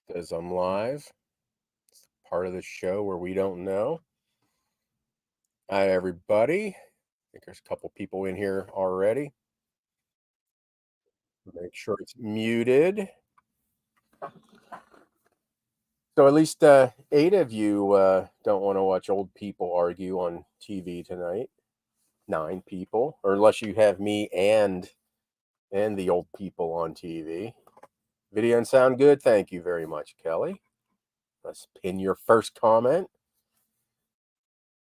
Because I'm live. It's part of the show where we don't know. Hi, everybody. I think there's a couple people in here already. Make sure it's muted. So at least 8 of you don't want to watch old people argue on TV tonight. 9 people, or unless you have me and the old people on TV. Video and sound good. Thank you very much, Kelly. Let's pin your first comment.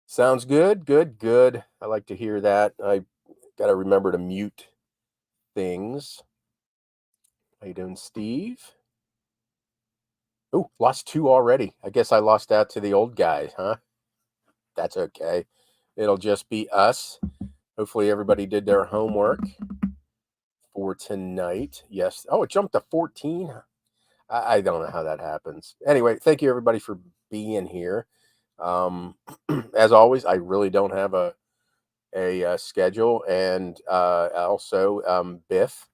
Sounds good. Good. Good. I like to hear that. I got to remember to mute things. How you doing, Steve? Oh, lost 2 already. I guess I lost out to the old guys, huh? That's okay. It'll just be us. Hopefully everybody did their homework for tonight. Yes. Oh, it jumped to 14. I don't know how that happens. Anyway, thank you everybody for being here. As always, I really don't have a schedule, and also Biff.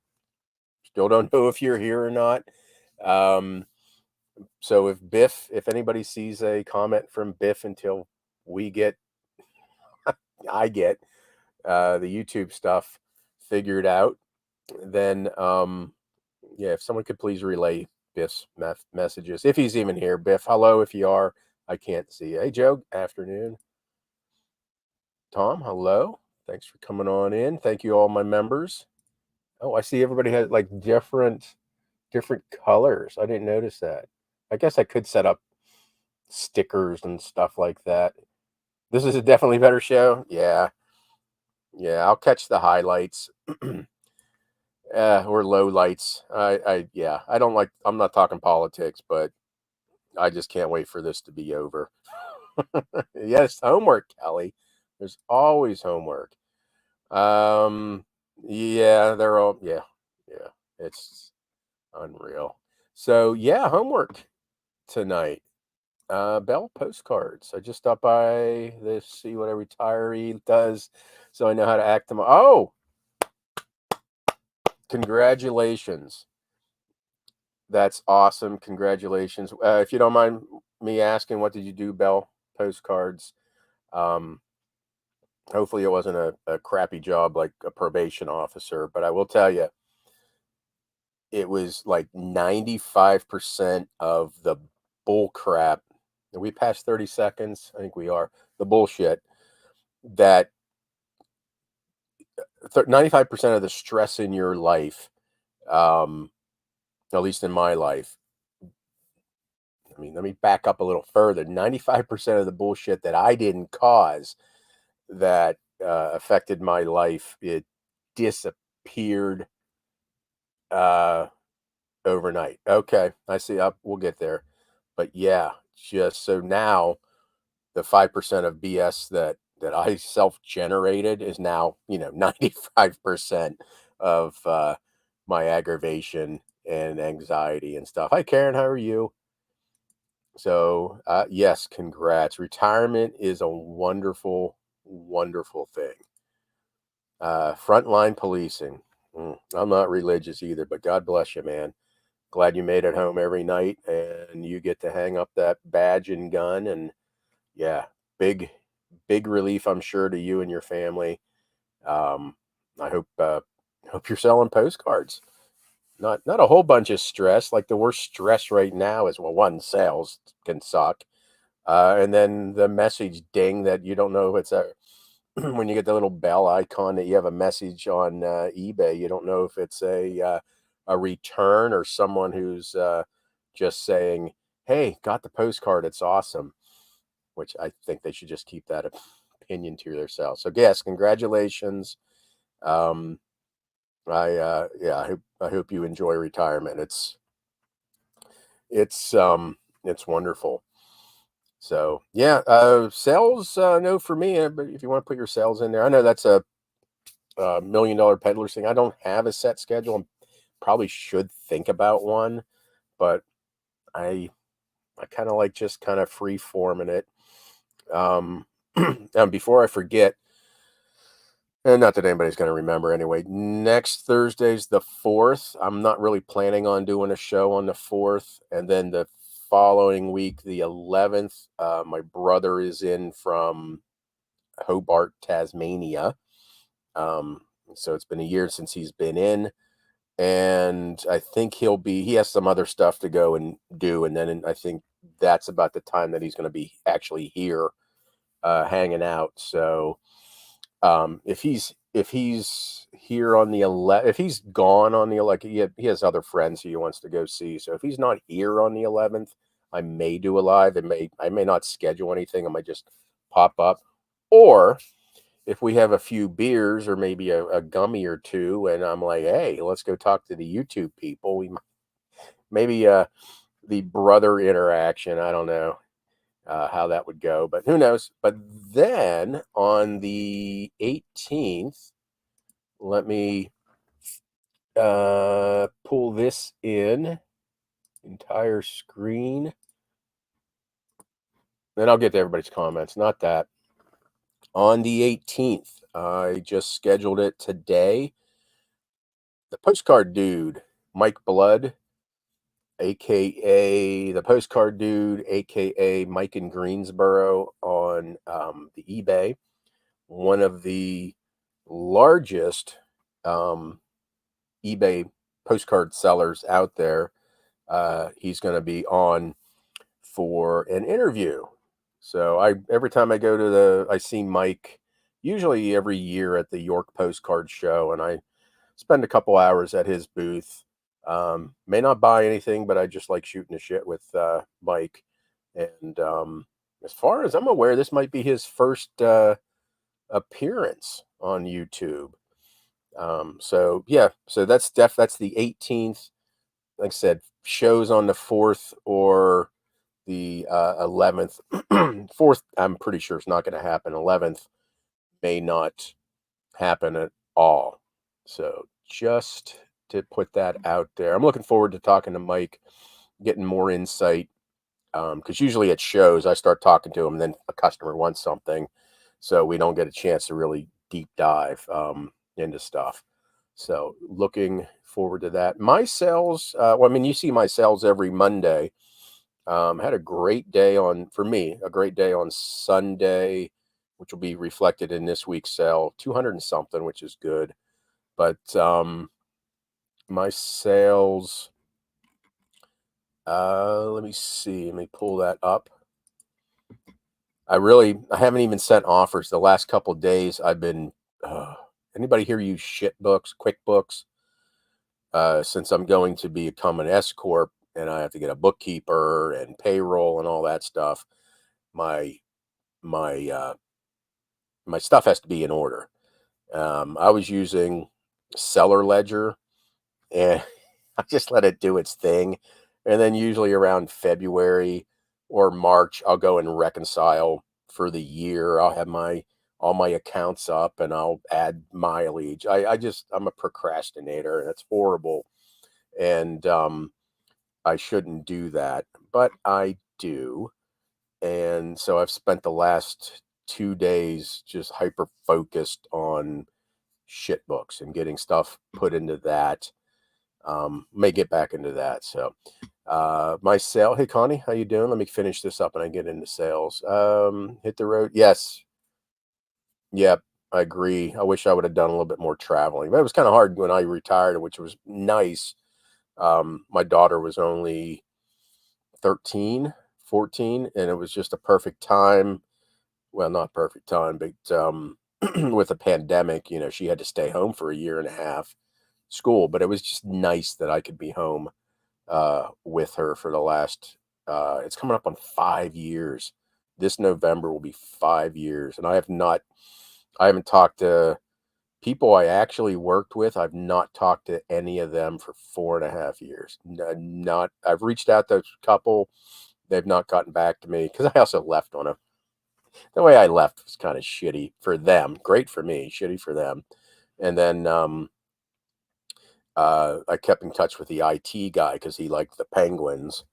Still don't know if you're here or not. So if anybody sees a comment from Biff until I get the YouTube stuff figured out, then yeah, if someone could please relay Biff's messages, if he's even here. Biff, hello, if you are. I can't see you. Hey, Joe, afternoon. Tom, hello. Thanks for coming on in. Thank you, all my members. Oh, I see everybody has like different colors. I didn't notice that. I guess I could set up stickers and stuff like that. This is a definitely better show. Yeah. Yeah, I'll catch the highlights. Or low lights. Yeah, I don't like, I'm not talking politics, but I just can't wait for this to be over. Yes, homework, Kelly. There's always homework. Um, yeah, yeah, it's unreal. So yeah, homework tonight. Bell Postcards. I just stopped by this, see what a retiree does, so I know how to act them. Oh, congratulations! That's awesome. Congratulations. If you don't mind me asking, what did you do, Bell Postcards? Um, Hopefully, it wasn't a crappy job like a probation officer, but I will tell you, it was like 95% of the bull crap. Are we past 30 seconds? I think we are. The bullshit that 95% of the stress in your life, um, at least in my life. I mean, let me back up a little further. 95% of the bullshit that I didn't cause that affected my life, it disappeared uh, overnight. Okay, I see. We'll get there. But yeah, just so now the 5% of BS that I self-generated is now, 95% of my aggravation and anxiety and stuff. Hi, Karen. How are you? So, yes, congrats. Retirement is a wonderful, wonderful thing. Frontline policing. I'm not religious either, but God bless you, man. Glad you made it home every night and you get to hang up that badge and gun. And yeah, big, big relief, I'm sure, to you and your family. Um, I hope you're selling postcards. Not a whole bunch of stress. Like the worst stress right now is, well, one, sales can suck. And then the message ding that you don't know if it's a when you get the little bell icon that you have a message on eBay, you don't know if it's a return or someone who's just saying, "Hey, got the postcard. It's awesome." Which I think they should just keep that opinion to themselves. So, yes, congratulations. Um, yeah, I hope you enjoy retirement. It's wonderful. So yeah, sales, no for me. But if you want to put your sales in there, I know that's a $1 million peddler thing. I don't have a set schedule. Probably should think about one, but I I kind of like just kind of free forming it. Um, and before I forget, And not that anybody's going to remember anyway. Next Thursday's the 4th. I'm not really planning on doing a show on the 4th. And then the following week, the 11th, my brother is in from Hobart, Tasmania. Um, so it's been a year since he's been in. And I think he has some other stuff to go and do. And then I think that's about the time that he's going to be actually here hanging out. So if he's here on the 11th, if he's gone on the 11th, he has other friends he wants to go see. So if he's not here on the 11th, I may do a live. I may not schedule anything. I might just pop up, or if we have a few beers or maybe a gummy or two, and I'm like, hey, let's go talk to the YouTube people. Maybe the brother interaction. I don't know how that would go, but who knows? But then on the 18th, let me pull this in entire screen. Then I'll get to everybody's comments. Not that. On the 18th, I just scheduled it today. The Postcard Dude, Mike Blood, aka the Postcard Dude, aka Mike in Greensboro on the eBay, one of the largest eBay postcard sellers out there. He's going to be on for an interview. So every time I go to I see Mike usually every year at the York Postcard Show, and I spend a couple hours at his booth. May not buy anything, but I just like shooting the shit with Mike. And as far as I'm aware, this might be his first appearance on YouTube. So yeah, so that's the 18th. Like I said, shows on the 4th or the 11th. 4th, I'm pretty sure it's not going to happen. 11th may not happen at all. So just to put that out there, I'm looking forward to talking to Mike, getting more insight. Because usually at shows, I start talking to him, and then a customer wants something, so we don't get a chance to really deep dive into stuff. So looking forward to that. My sales, well, I mean, you see my sales every Monday. Had a great day for me, a great day on Sunday, which will be reflected in this week's sale, 200 and something, which is good. But my sales, let me see, let me pull that up. I haven't even sent offers. The last couple of days I've been, anybody here use Shitbooks, QuickBooks? Since I'm going to become an S Corp and I have to get a bookkeeper and payroll and all that stuff, my my stuff has to be in order. I was using Seller Ledger, and I just let it do its thing. And then usually around February or March, I'll go and reconcile for the year. I'll have all my accounts up and I'll add mileage. I'm a procrastinator, and it's horrible. And I shouldn't do that, but I do. And so I've spent the last 2 days just hyper focused on shit books and getting stuff put into that. May get back into that. So my sale, hey Connie, how you doing? Let me finish this up and I get into sales. Hit the road. Yes. Yep. I agree. I wish I would have done a little bit more traveling, but it was kind of hard when I retired, which was nice. My daughter was only 13, 14, and it was just a perfect time. Well, not perfect time, but with the pandemic, she had to stay home for a year and a half school, but it was just nice that I could be home with her for the last, it's coming up on 5 years. This November will be 5 years. And I haven't talked to people I actually worked with. I've not talked to any of them for 4.5 years. I've reached out to a couple. They've not gotten back to me because I also left the way I left was kind of shitty for them. Great for me, shitty for them. And then I kept in touch with the IT guy because he liked the Penguins,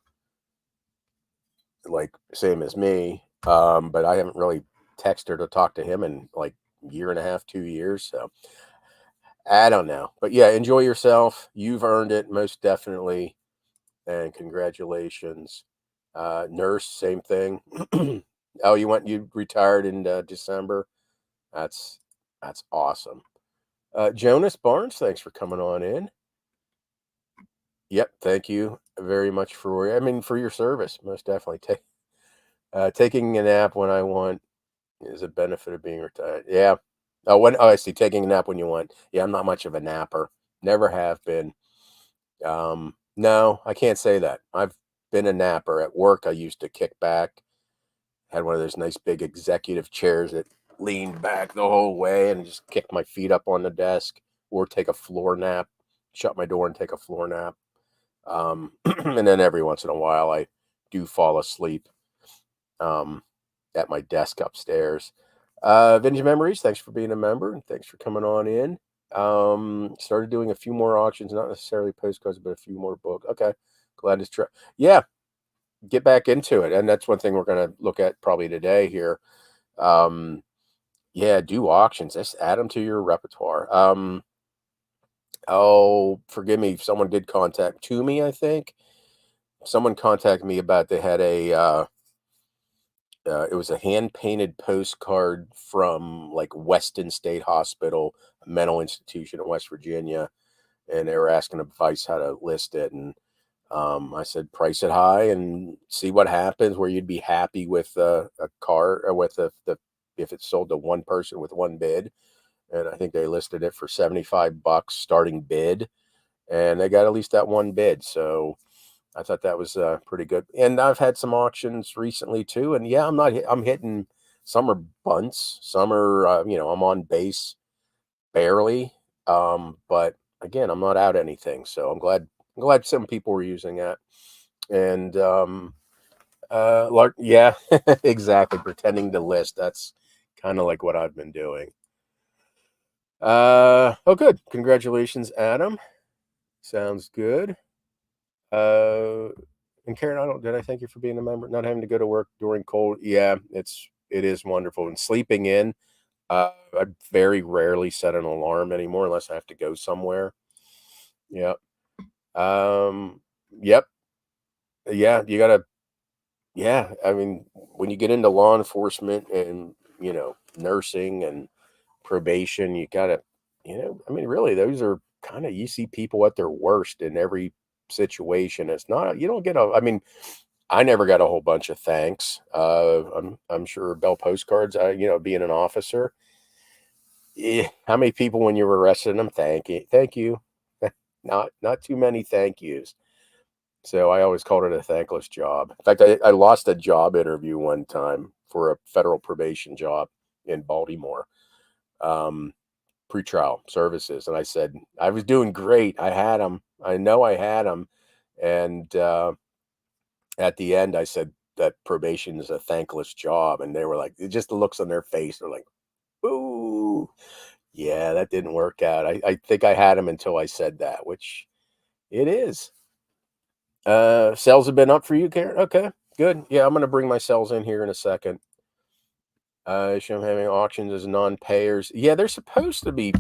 like same as me. But I haven't really texted or to talk to him in like year and a half, 2 years. So I don't know, but yeah, enjoy yourself. You've earned it most definitely, and congratulations. Nurse, same thing. Oh, you retired in December. That's that's awesome. Jonas Barnes, thanks for coming on in. Yep, thank you very much for your service. Most definitely. Taking a nap when I want is a benefit of being retired. Yeah. I see, taking a nap when you want. Yeah, I'm not much of a napper. Never have been. No, I can't say that. I've been a napper. At work, I used to kick back, had one of those nice big executive chairs that leaned back the whole way and just kick my feet up on the desk, or take a floor nap, shut my door and take a floor nap. And then every once in a while, I do fall asleep um, at my desk upstairs. Vintage Memories, thanks for being a member and thanks for coming on in. Started doing a few more auctions, not necessarily postcards, but a few more books. Okay, glad to try. Yeah, get back into it, and that's one thing we're going to look at probably today here. Um, yeah, do auctions. Just add them to your repertoire. Oh, forgive me. Someone did contact to me. I think someone contacted me about they had it was a hand painted postcard from like Weston State Hospital, a mental institution in West Virginia, and they were asking advice how to list it. And I said, price it high and see what happens. Where you'd be happy with a car or with the if it's sold to one person with one bid. And I think they listed it for $75 starting bid, and they got at least that one bid. So I thought that was pretty good. And I've had some auctions recently too. And yeah, I'm hitting, some are bunts, some are, I'm on base barely. But again, I'm not out anything. So I'm glad some people were using that. And, yeah, exactly. Pretending to list. That's kind of like what I've been doing. Oh, good. Congratulations, Adam. Sounds good. Uh, and Karen, did I thank you for being a member? Not having to go to work during cold. Yeah, it is wonderful. And sleeping in, I very rarely set an alarm anymore unless I have to go somewhere. Yeah. Um, yep. Yeah, you gotta, yeah. I mean, when you get into law enforcement and, nursing and probation, you gotta, I mean, really, those are kind of, you see people at their worst in every situation. It's not, you don't get I mean, I never got a whole bunch of thanks. I'm sure Bell Postcards, being an officer, how many people when you were arresting them, thank you. Not too many thank yous. So I always called it a thankless job. In fact, I lost a job interview one time for a federal probation job in Baltimore, um, pretrial services, and I said I was doing great. I had them. I know I had them, and at the end, I said that probation is a thankless job, and they were like, it just the looks on their face. They're like, "Ooh, yeah, that didn't work out." I think I had them until I said that, which it is. Cells have been up for you, Karen. Okay, good. Yeah, I'm gonna bring my cells in here in a second. Show them having auctions as non-payers. Yeah, they're supposed to be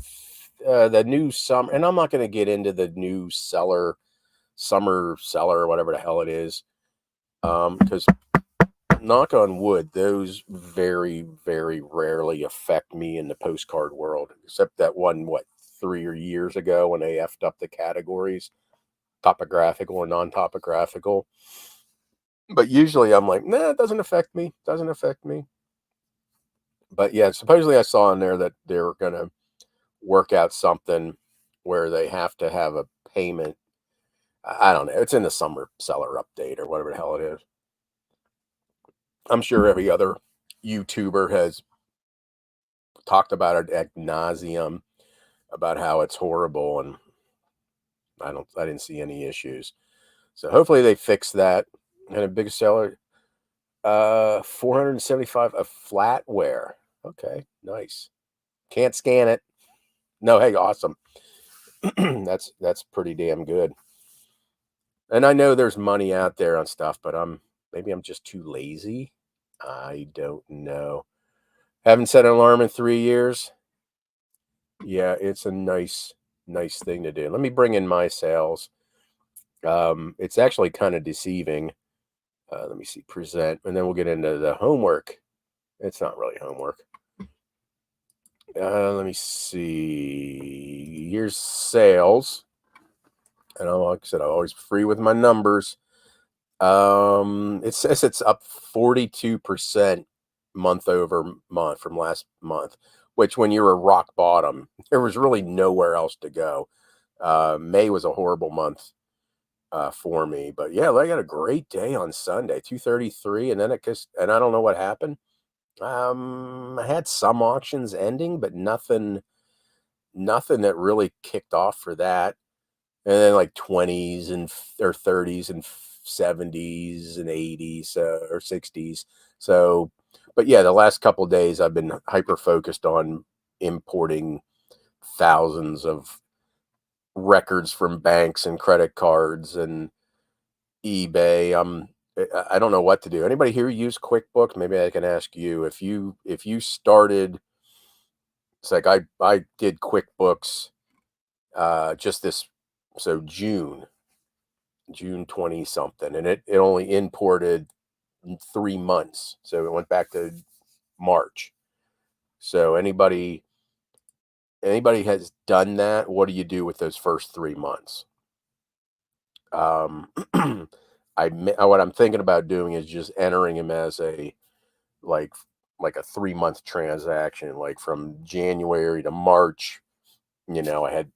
the new summer, and I'm not going to get into the new summer seller, or whatever the hell it is, because knock on wood, those very, very rarely affect me in the postcard world, except that one, 3 years ago when they effed up the categories, topographical or non-topographical. But usually I'm like, nah, it doesn't affect me. Doesn't affect me. But yeah, supposedly I saw in there that they're going to work out something where they have to have a payment. I don't know. It's in the summer seller update or whatever the hell it is. I'm sure every other YouTuber has talked about it ad nauseum about how it's horrible, and I didn't see any issues. So hopefully they fix that. And a big seller, 475 a flatware. Okay, nice. Can't scan it. No, hey, awesome. That's pretty damn good. And I know there's money out there on stuff, but maybe I'm just too lazy. I don't know. Haven't set an alarm in 3 years. Yeah, it's a nice thing to do. Let me bring in my sales. It's actually kind of deceiving. Let me see, present, and then we'll get into the homework. It's not really homework. Let me see. Here's sales. And like I said, I'm always free with my numbers. It says it's up 42% month over month from last month, which when you were rock bottom, there was really nowhere else to go. May was a horrible month for me, but yeah, I got a great day on Sunday, 233, and then and I don't know what happened. I had some auctions ending, but nothing that really kicked off for that. And then like 20s and or 30s and 70s and 80s or 60s. So, but yeah, the last couple of days I've been hyper focused on importing thousands of records from banks and credit cards and eBay. I don't know what to do. Anybody here use QuickBooks? Maybe I can ask you if you started. It's like I did QuickBooks just this so June 20 something, and it only imported 3 months, so it went back to March. So anybody has done that, what do you do with those first 3 months? um what I'm thinking about doing is just entering him as a like a 3 month transaction, like from January to March. I had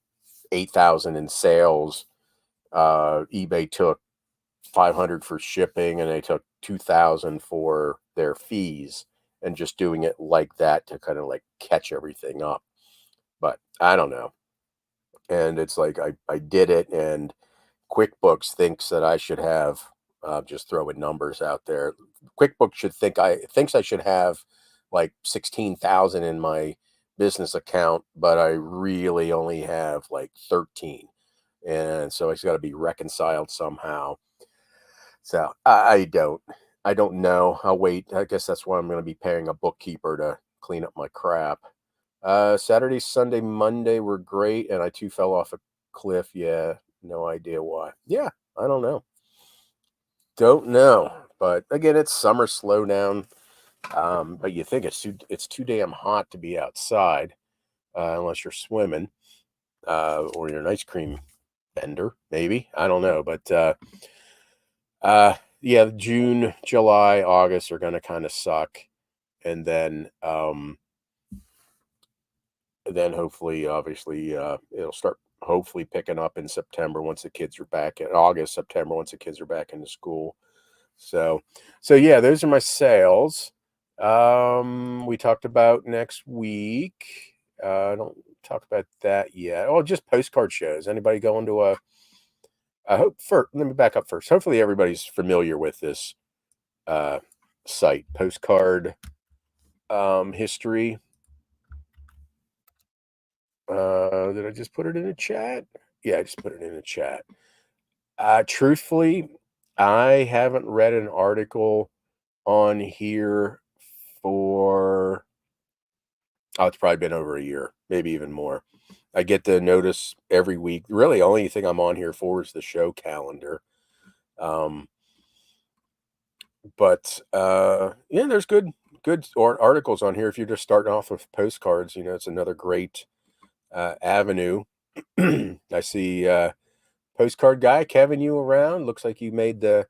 8,000 in sales. eBay took 500 for shipping, and they took 2,000 for their fees, and just doing it like that to kind of like catch everything up. But I don't know. And it's like I did it, and QuickBooks thinks that I should have just throwing numbers out there. QuickBooks thinks I should have like 16,000 in my business account, but I really only have like 13. And so it's got to be reconciled somehow. So I don't know. I'll wait. I guess that's why I'm going to be paying a bookkeeper to clean up my crap. Saturday, Sunday, Monday were great, and I too fell off a cliff. Yeah, no idea why. Yeah, I don't know. Don't know. But again, it's summer slowdown. But you think it's too damn hot to be outside, unless you're swimming, or you're an ice cream vendor, maybe. I don't know, but yeah, June, July, August are gonna kind of suck, and then hopefully, obviously, it'll start hopefully picking up in September once the kids are back in August, September once the kids are back into school. So, so yeah, those are my sales. We talked about next week. I don't talk about that yet. Oh, just postcard shows. Anybody going to a? I hope for. Let me back up first. Hopefully, everybody's familiar with this uh, site, Postcard history. Did I just put it in the chat? Yeah, I just put it in the chat. Truthfully, I haven't read an article on here for it's probably been over a year, maybe even more. I get the notice every week. Really, only thing I'm on here for is the show calendar. Um, but yeah, there's good articles on here if you're just starting off with postcards. It's another great avenue. I see postcard guy Kevin, you around? Looks like you made the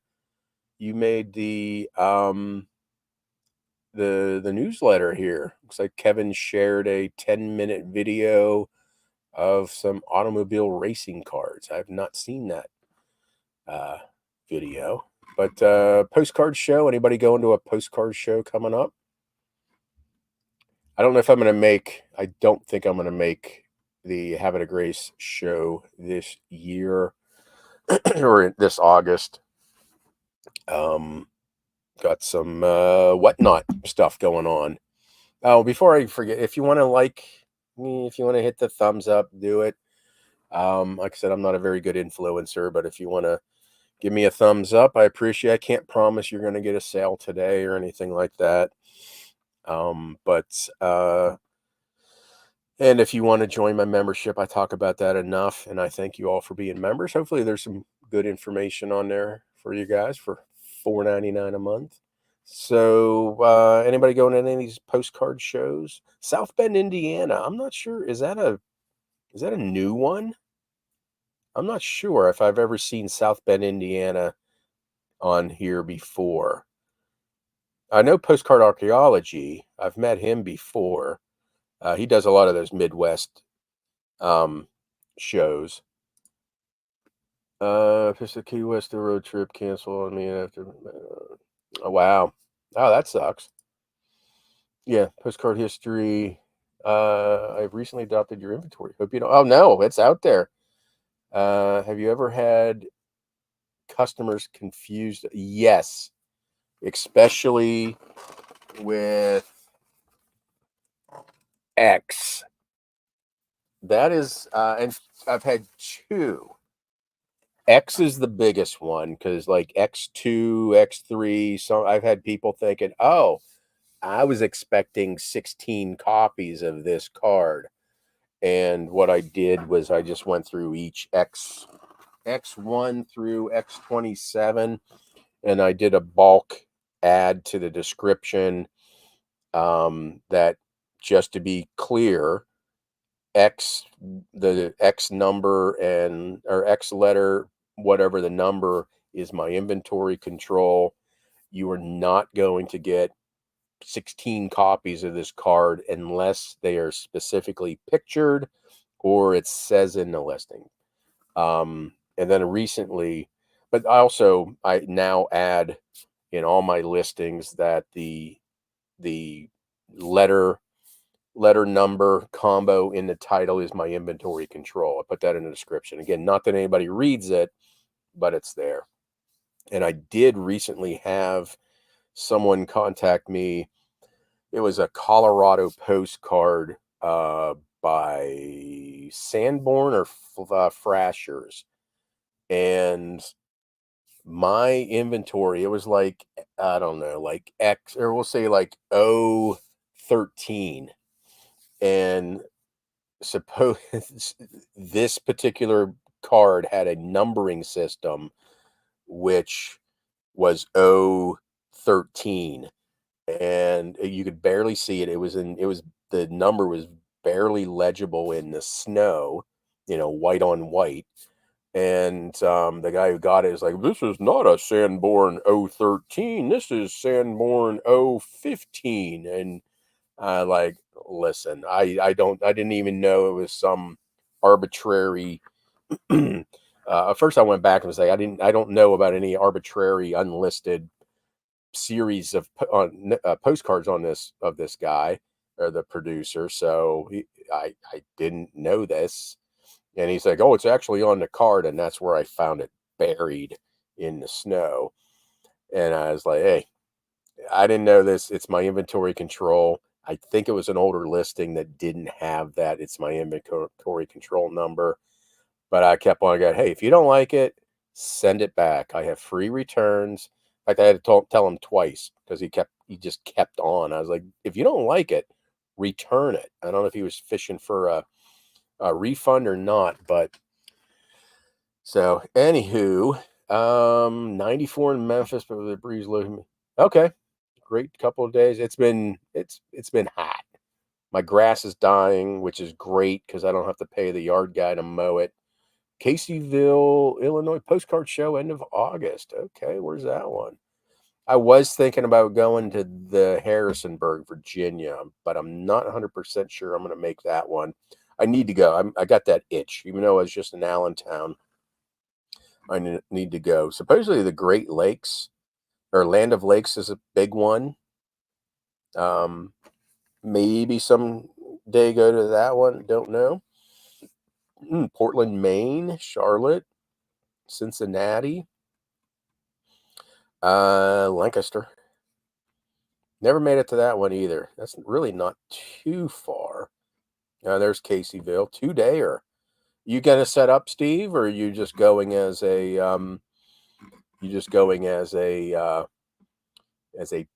newsletter here. Looks like Kevin shared a 10-minute video of some automobile racing cards. I've not seen that uh, video. But postcard show. Anybody going to a postcard show coming up? I don't know if I'm going to make. I don't think I'm going to make the Habit of Grace show this year or this August. Got some whatnot stuff going on. Oh, before I forget, if you want to like me, if you want to hit the thumbs up, do it. Like I said, I'm not a very good influencer, but if you want to give me a thumbs up, I appreciate it. I can't promise you're going to get a sale today or anything like that. But and if you want to join my membership, I talk about that enough, and I thank you all for being members. Hopefully, there's some good information on there for you guys for $4.99 a month. So, anybody going to any of these postcard shows? South Bend, Indiana. I'm not sure. Is that a new one? I'm not sure if I've ever seen South Bend, Indiana on here before. I know Postcard Archaeology. I've met him before. He does a lot of those Midwest um, shows. Pissed the Key West, the road trip canceled on me after. Oh, wow. Oh, that sucks. Yeah, postcard history. I've recently adopted your inventory. Hope you don't. Oh no, it's out there. Have you ever had customers confused? Yes, especially with X. That is, and I've had two. X is the biggest one because like X2, X3. So I've had people thinking, oh, I was expecting 16 copies of this card. And what I did was I just went through each X1 through X27 and I did a bulk add to the description that just to be clear, the X number or X letter, whatever the number is my inventory control. You are not going to get 16 copies of this card unless they are specifically pictured or it says in the listing. And then recently, but I now add in all my listings that the letter number combo in the title is my inventory control. I put that in the description. Again, not that anybody reads it, but it's there. And I did recently have someone contact me. It was a Colorado postcard by Sanborn or Frashers. And my inventory, it was like, I don't know, like X, or we'll say like 013. And suppose this particular card had a numbering system which was 013 and you could barely see it. The number was barely legible in the snow, white on white. And the guy who got it was like, this is not a Sanborn 013. This is Sanborn 015. And like, listen, I didn't even know it was some arbitrary. First, I went back and was like, I don't know about any arbitrary unlisted series of postcards on this of this guy or the producer. So I didn't know this, and he's like, oh, it's actually on the card, and that's where I found it buried in the snow. And I was like, hey, I didn't know this. It's my inventory control. I think it was an older listing that didn't have that. It's my inventory control number. But I kept on going, hey, if you don't like it, send it back. I have free returns. In fact, I had to tell him twice because he just kept on. I was like, if you don't like it, return it. I don't know if he was fishing for a refund or not, but so anywho, 94 in Memphis, but the breeze low. Okay, great couple of days. It's been hot. My grass is dying, which is great because I don't have to pay the yard guy to mow it. Caseyville, Illinois postcard show end of August. Okay, where's that one? I was thinking about going to the Harrisonburg, Virginia, but I'm not 100% sure I'm going to make that one. I need to go. I got that itch, even though I was just in Allentown. I need to go. Supposedly the Great Lakes or Land of Lakes is a big one. Maybe someday go to that one. Don't know. Portland, Maine, Charlotte, Cincinnati, Lancaster. Never made it to that one either. That's really not too far. There's Caseyville. 2-dayer. You gonna set up, Steve, or are you just going as a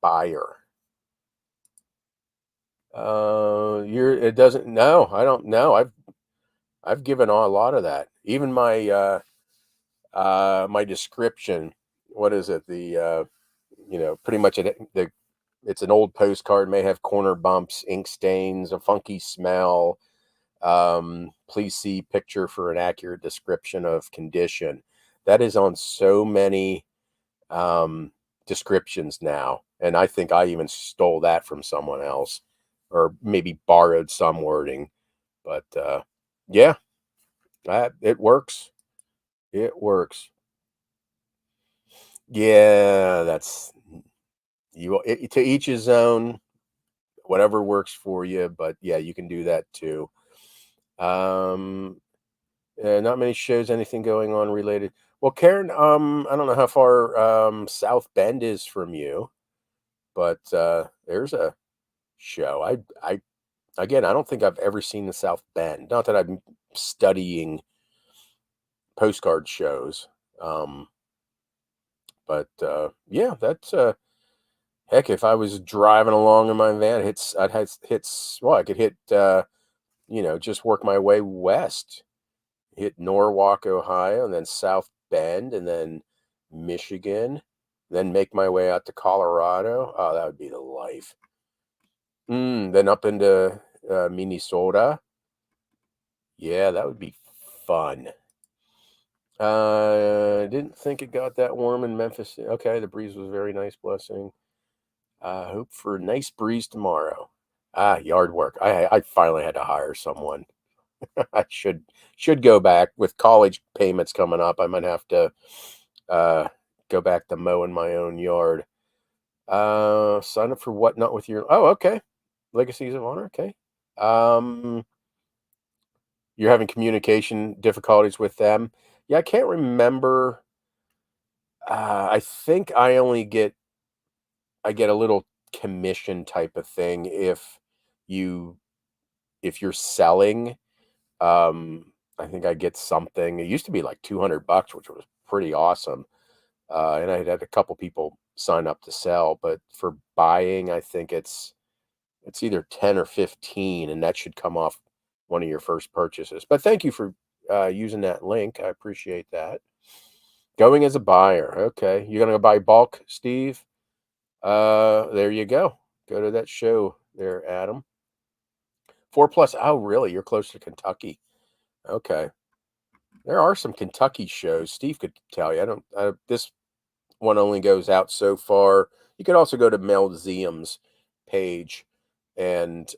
buyer? It doesn't. No, I don't know. I've given a lot of that. Even my description. What is it? Pretty much it's an old postcard, may have corner bumps, ink stains, a funky smell. Please see picture for an accurate description of condition. That is on so many um, descriptions now, and I think I even stole that from someone else, or maybe borrowed some wording. But yeah, it works. It works. Yeah, that's to each his own. Whatever works for you, but yeah, you can do that too. Um, not many shows, anything going on related. Well, Karen, I don't know how far South Bend is from you, but there's a show. I again, I don't think I've ever seen the South Bend. Not that I'm studying postcard shows, um, but yeah, that's heck. If I was driving along in my van, I'd hits. Well, I could hit. Just work my way west, hit Norwalk, Ohio, and then South Bend, and then Michigan, then make my way out to Colorado. Oh, that would be the life. Then up into Minnesota. Yeah, that would be fun. Didn't think it got that warm in Memphis. Okay, the breeze was very nice. Blessing. Hope for a nice breeze tomorrow. Yard work. I finally had to hire someone. I should go back with college payments coming up. I might have to uh, go back to mowing my own yard. Sign up for Whatnot with your. Oh, okay. Legacies of Honor. Okay. Um, you're having communication difficulties with them. Yeah, I can't remember. I think I get a little commission type of thing you if you're selling. I think I get something. It used to be like $200, which was pretty awesome. And I had a couple people sign up to sell, but for buying, I think it's either 10 or 15, and that should come off one of your first purchases. But thank you for using that link. I appreciate that. Going as a buyer. Okay. You're gonna go buy bulk, Steve? There you go. Go to that show there, Adam. 4 plus. Oh, really? You're close to Kentucky. Okay. There are some Kentucky shows. Steve could tell you. This one only goes out so far. You could also go to Melzium's page, and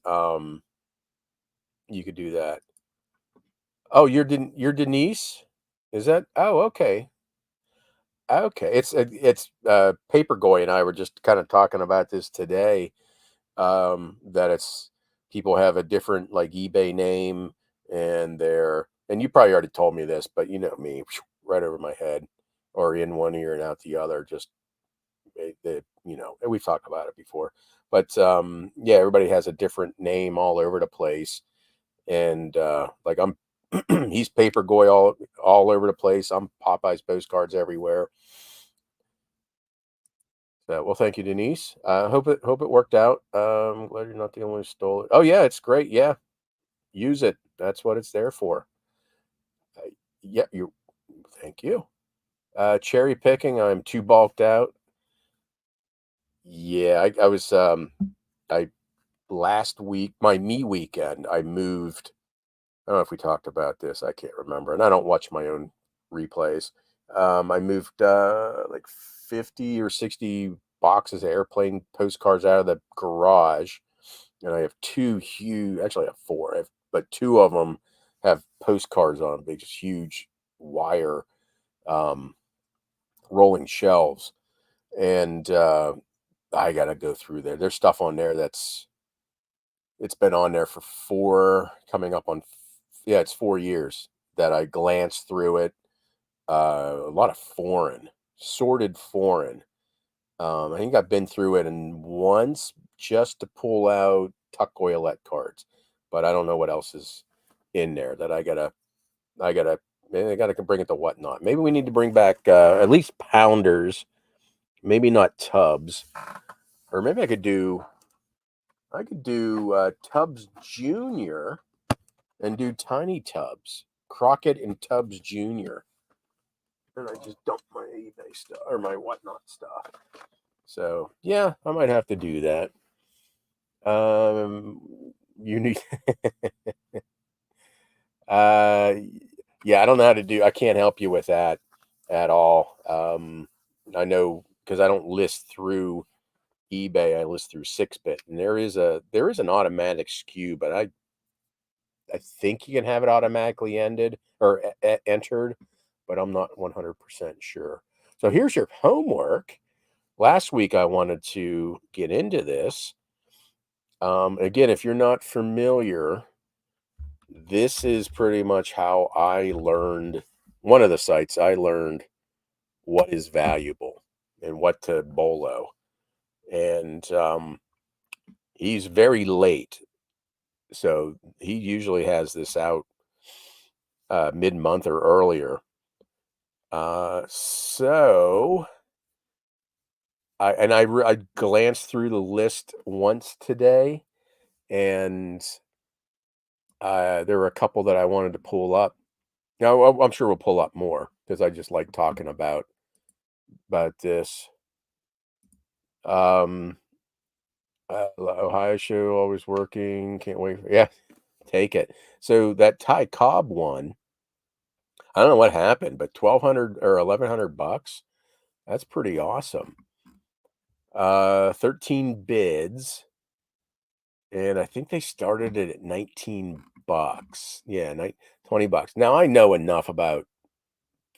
you could do that. Oh, you're Denise? Is that? Oh, okay. Okay. It's Papergoy and I were just kind of talking about this today. That it's people have a different like eBay name, and you probably already told me this, but you know me, right over my head, or in one ear and out the other. Just and we've talked about it before, but yeah, everybody has a different name all over the place, and like I'm, he's Paper Goy all over the place. I'm Popeyes Postcards everywhere. So, well, thank you, Denise. Hope it worked out. Glad you're not the only one who stole it. Oh yeah, it's great. Yeah, use it. That's what it's there for. Uh, yeah, you. Thank you. Cherry picking. I'm too bulked out. Yeah, I was. I last week, my me weekend, I moved. I don't know if we talked about this. I can't remember, and I don't watch my own replays. I moved like 50 or 60 boxes of airplane postcards out of the garage, and I have two huge. Actually, I have four. But two of them have postcards on them. Big, just huge wire um, rolling shelves, and I got to go through there. There's stuff on there it's been on there for coming up on, yeah, it's 4 years that I glanced through it. A lot of sorted foreign. I think I've been through it and once just to pull out Tuck Oilette cards, but I don't know what else is in there that I gotta, maybe I gotta bring it to Whatnot. Maybe we need to bring back at least pounders, maybe not tubs, or maybe I could do I could do Tubbs Jr. and do tiny Tubbs, Crockett and Tubbs Jr. And I just dump my eBay stuff or my whatnot stuff. So yeah, I might have to do that. Um, you need, uh, yeah, I don't know how to do. I can't help you with that at all. I know because I don't list through eBay. I list through 6-bit, and there is an automatic SKU, but I think you can have it automatically ended or entered, but I'm not 100% sure. So here's your homework. Last week I wanted to get into this. Again, if you're not familiar, this is pretty much how I learned, one of the sites I learned what is valuable and what to bolo. And he's very late. So he usually has this out mid-month or earlier. So I glanced through the list once today, and there were a couple that I wanted to pull up. Now I'm sure we'll pull up more because I just like talking about this. Um, Ohio show always working. Can't wait. Yeah, take it. So that Ty Cobb one, I don't know what happened, but 1,200 or 1,100 bucks. That's pretty awesome. 13 bids, and I think they started it at 19 bucks. Yeah, 20 bucks. Now I know enough about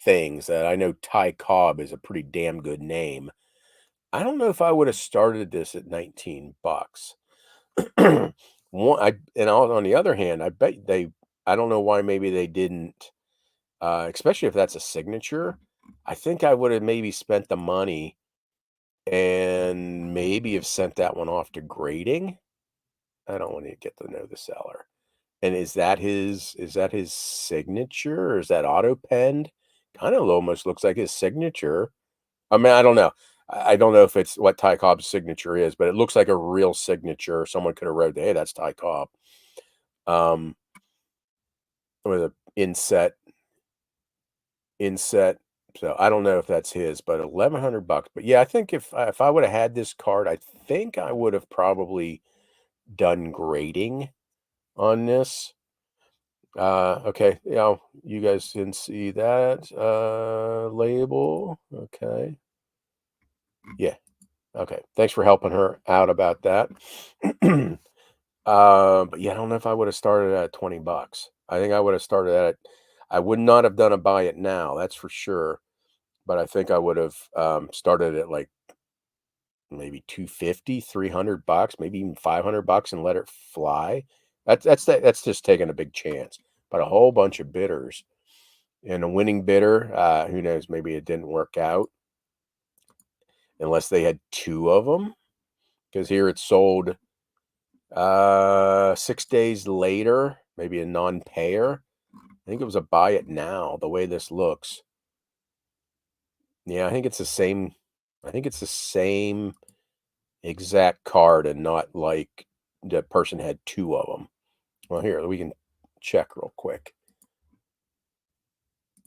things that I know Ty Cobb is a pretty damn good name. I don't know if I would have started this at 19 bucks. On the other hand, I bet I don't know why maybe they didn't, especially if that's a signature. I think I would have maybe spent the money and maybe have sent that one off to grading. I don't want to get to know the seller. And is that his signature or is that auto penned? Kind of almost looks like his signature. I mean, I don't know. I don't know if it's what Ty Cobb's signature is, but it looks like a real signature. Someone could have wrote, "Hey, that's Ty Cobb." Um, with a inset. So I don't know if that's his, but 1,100 bucks. But yeah, I think if I would have had this card, I think I would have probably done grading on this. Okay, yeah, you guys can see that label. Okay, yeah, okay. Thanks for helping her out about that. But yeah, I don't know if I would have started at 20 bucks. I think I would have started at. I would not have done a buy it now, that's for sure. But I think I would have started at like maybe 250, 300 bucks, maybe even 500 bucks and let it fly. That's just taking a big chance. But a whole bunch of bidders and a winning bidder, who knows, maybe it didn't work out unless they had two of them. Because here it sold 6 days later, maybe a non-payer. I think it was a buy it now, the way this looks. Yeah, I think it's the same. I think it's the same exact card and not like the person had two of them. Well, here, we can check real quick.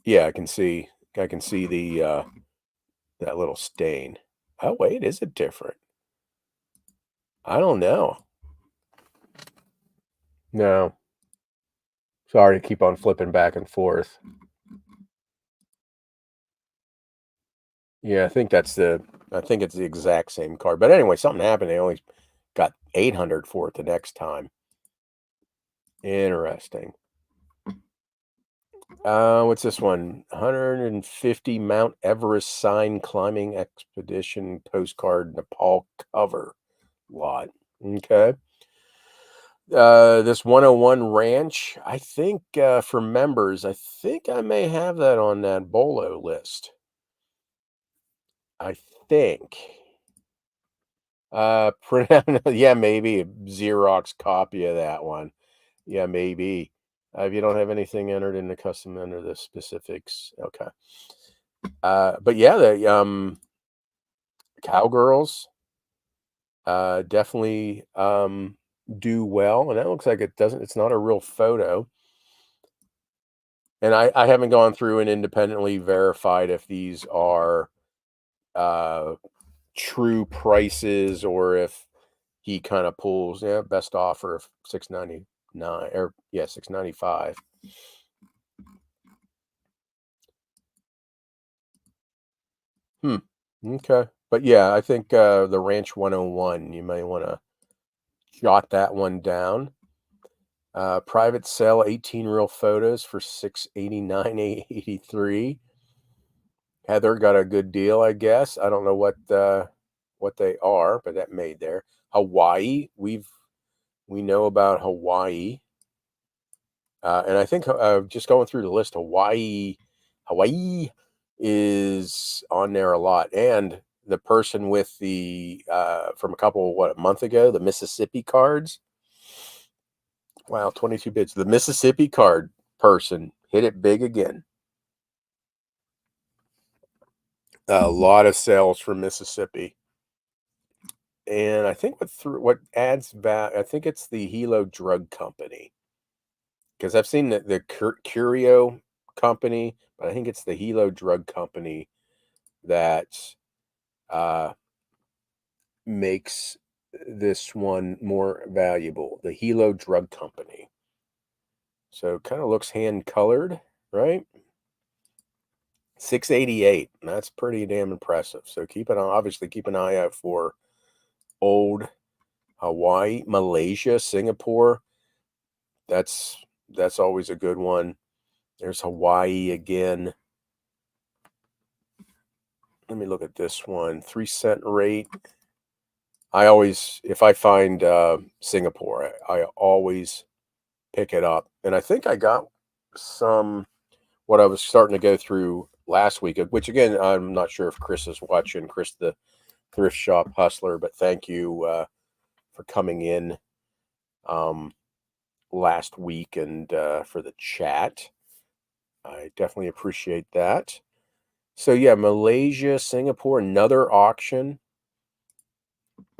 Yeah, I can see the that little stain. Oh, wait, is it different? I don't know. No. Sorry to keep on flipping back and forth. Yeah, I think it's the exact same card. But anyway, something happened. They only got 800 for it the next time. Interesting. What's this one? 150 Mount Everest sign climbing expedition postcard Nepal cover lot. Okay. This 101 ranch, I think for members, I think I may have that on that Bolo list. I think. Print out, yeah, maybe a Xerox copy of that one. Yeah, maybe. If you don't have anything entered in the custom, enter the specifics. Okay. But yeah, the cowgirls. definitely do well. And that looks like it's not a real photo. And I haven't gone through and independently verified if these are uh, true prices or if he kind of pulls, yeah, best offer of 6.99 or yeah, 6.95. Hmm. Okay. But yeah, I think the Ranch 101, you may want to jot that one down. Private sale, 18 real photos for 689.83. Heather got a good deal, I guess. I don't know what they are, but that made there. Hawaii, we know about Hawaii. And I think just going through the list, Hawaii is on there a lot. And the person with the from a month ago, the Mississippi cards. Wow, 22 bids. The Mississippi card person hit it big again. A lot of sales from Mississippi. And I think what adds value, I think it's the Hilo Drug Company, because I've seen the Curio Company, but I think it's the Hilo Drug Company that uh, makes this one more valuable. The Hilo Drug Company. So kind of looks hand colored, right? 688. That's pretty damn impressive. So obviously keep an eye out for old Hawaii, Malaysia, Singapore. That's that's always a good one. There's Hawaii again. Let me look at this one. 3 cent rate. I always, if I find Singapore, I always pick it up. And I think I got some what I was starting to go through last week, which again, I'm not sure if Chris is watching, Chris the thrift shop hustler, but thank you for coming in um, last week and for the chat. I definitely appreciate that. So yeah, Malaysia, Singapore, another auction.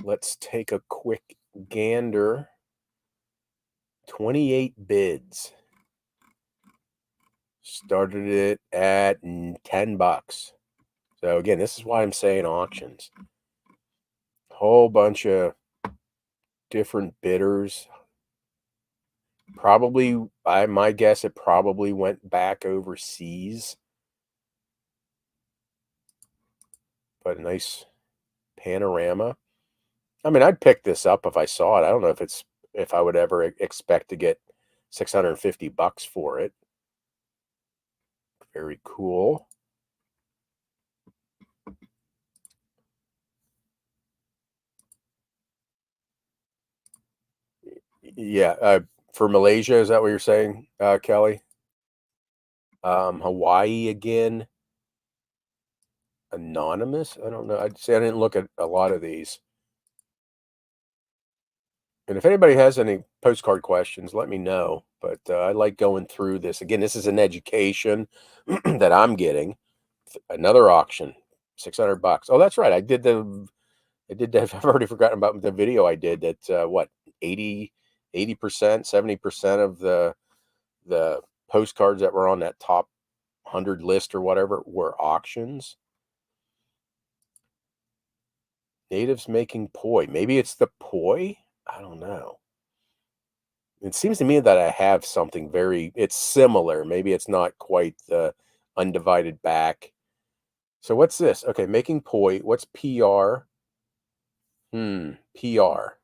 Let's take a quick gander. 28 bids. Started it at $10. So again, this is why I'm saying auctions. Whole bunch of different bidders. Probably, my guess, it probably went back overseas. But a nice panorama. I mean, I'd pick this up if I saw it. I don't know if I would ever expect to get $650 for it. Very cool. Yeah, for Malaysia, is that what you're saying, Kelly? Hawaii again. Anonymous? I don't know. I'd say I didn't look at a lot of these. And if anybody has any postcard questions, let me know. But I like going through this. Again, this is an education that I'm getting. Another auction, $600. Oh, that's right. I did that. I've already forgotten about the video I did that, what, 80%, 70% of the postcards that were on that top 100 list or whatever were auctions. Natives making poi. Maybe it's the poi? I don't know. It seems to me that I have something it's similar. Maybe it's not quite the undivided back. So what's this? Okay, making poi. What's PR? PR.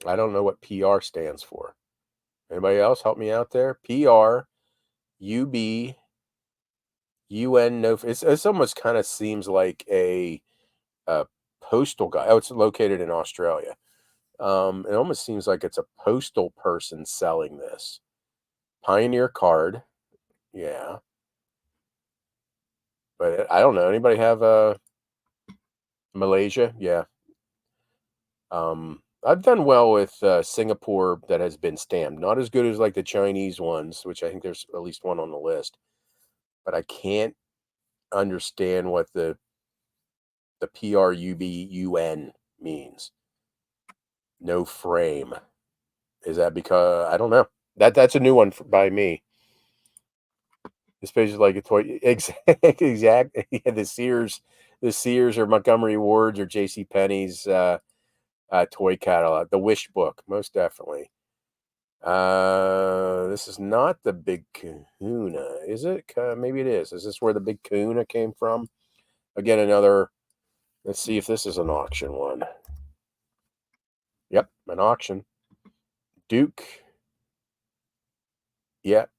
I don't know what PR stands for. Anybody else help me out there? PR, UB, UN. No, it's almost kind of seems like a postal guy. Oh, it's located in Australia. It almost seems like it's a postal person selling this. Pioneer card, yeah, but I don't know. Anybody have a Malaysia? Yeah. I've done well with Singapore that has been stamped. Not as good as like the Chinese ones, which I think there's at least one on the list. But I can't understand what the PRUBUN means. No frame. Is that because I don't know. That's a new one by me. This page is like a toy. Exactly. Yeah, the Sears or Montgomery Ward's or J.C. Penney's toy catalog. The Wish book, most definitely. This is not the Big Kahuna, is it? Maybe it is. Is this where the Big Kahuna came from? Again, another. Let's see if this is an auction one. Yep, an auction. Duke. Yep.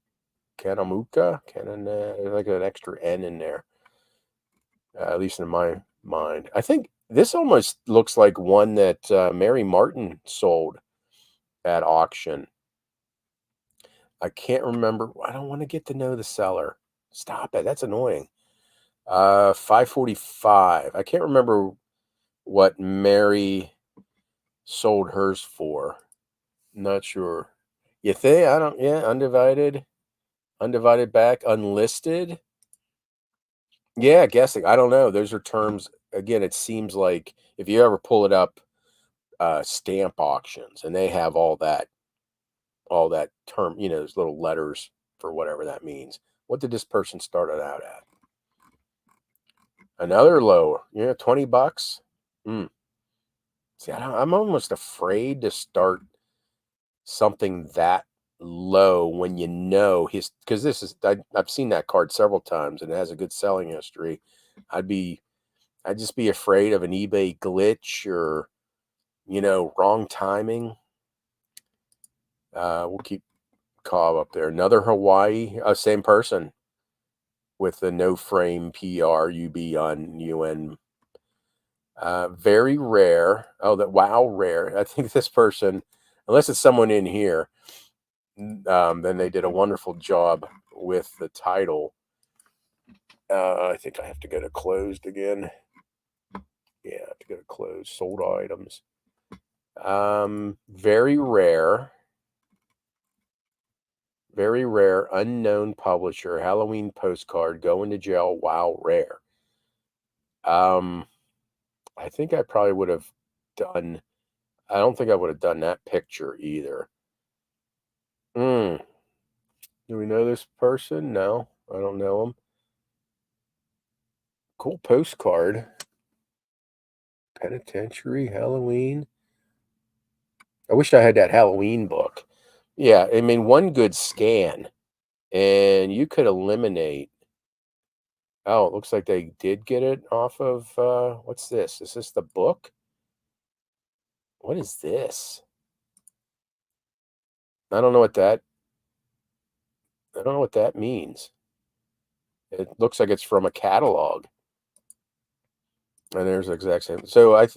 Kanamuka. There's like an extra N in there. At least in my mind. I think this almost looks like one that Mary Martin sold at auction. I can't remember. I don't want to get to know the seller. Stop it. That's annoying. 545. I can't remember what Mary sold hers for. Not sure. You think? I don't. Yeah, undivided back, unlisted. Yeah, guessing. I don't know. Those are terms. Again, it seems like if you ever pull it up, stamp auctions, and they have all that term. Those little letters for whatever that means. What did this person start it out at? Another lower. $20. See, I'm almost afraid to start something that low when because I've seen that card several times and it has a good selling history. I'd just be afraid of an eBay glitch or wrong timing. We'll keep Cobb up there. Another Hawaii, same person with the no frame PRUB on UN. Very rare. Oh, wow, rare. I think this person, unless it's someone in here, then they did a wonderful job with the title. I think I have to go to closed again. Yeah, I have to go to closed. Sold items. Very rare. Very rare. Unknown publisher. Halloween postcard. Going to jail. Wow, rare. I think I probably would have done. I don't think I would have done that picture either. Do we know this person? No, I don't know him. Cool postcard. Penitentiary, Halloween. I wish I had that Halloween book. Yeah, I mean, one good scan, and you could eliminate. Oh, it looks like they did get it off of. What's this? Is this the book? What is this? I don't know what that. I don't know what that means. It looks like it's from a catalog. And there's the exact same. So I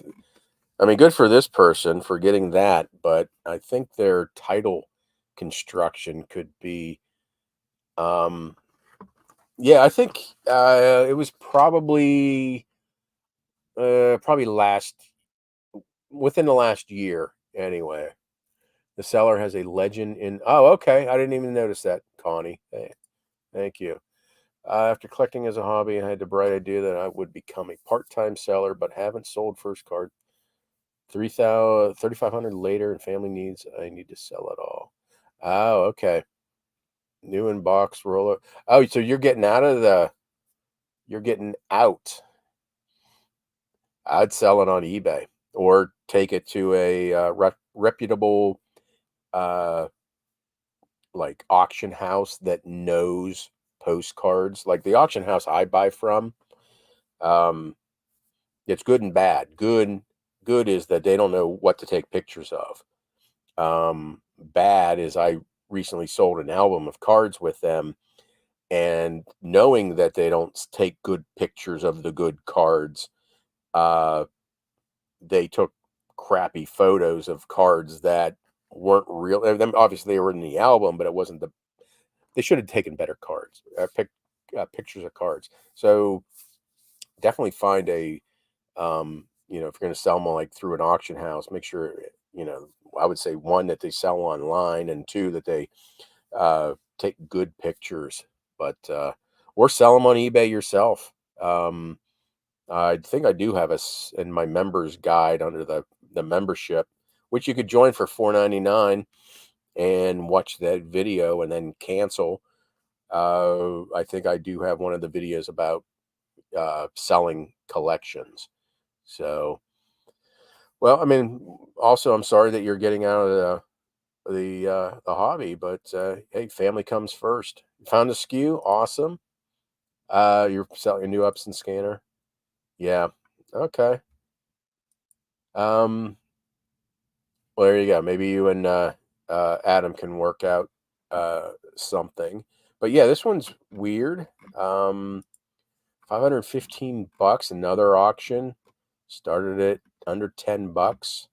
mean, good for this person for getting that, but I think their title construction could be, yeah, I think it was probably within the last year anyway. The seller has a legend in. Oh, okay. I didn't even notice that, Connie. Hey, thank you. After collecting as a hobby, I had the bright idea that I would become a part-time seller, but haven't sold first card. 3,500 later and family needs. I need to sell it all. Oh, okay. New in box roller. Oh, so you're getting out. I'd sell it on eBay or take it to a reputable like auction house that knows postcards. Like the auction house I buy from, it's good and bad. Good is that they don't know what to take pictures of. Bad is I recently sold an album of cards with them, and knowing that they don't take good pictures of the good cards, they took crappy photos of cards that weren't real. Obviously, they were in the album, but it wasn't the. They should have taken better cards, pictures of cards. So definitely find a, if you're going to sell them like through an auction house, make sure I would say one that they sell online, and two that they take good pictures. But or sell them on eBay yourself. I think I do have in my members guide under the membership, which you could join for 4.99 and watch that video and then cancel. I think I do have one of the videos about selling collections. So, well, I mean, also, I'm sorry that you're getting out of the hobby, but hey, family comes first. Found a SKU, awesome. You're selling a new Epson scanner, yeah. Okay. Um, well, there you go. Maybe you and Adam can work out something. But yeah, this one's weird. 515 bucks. Another auction. Started it under 10 bucks.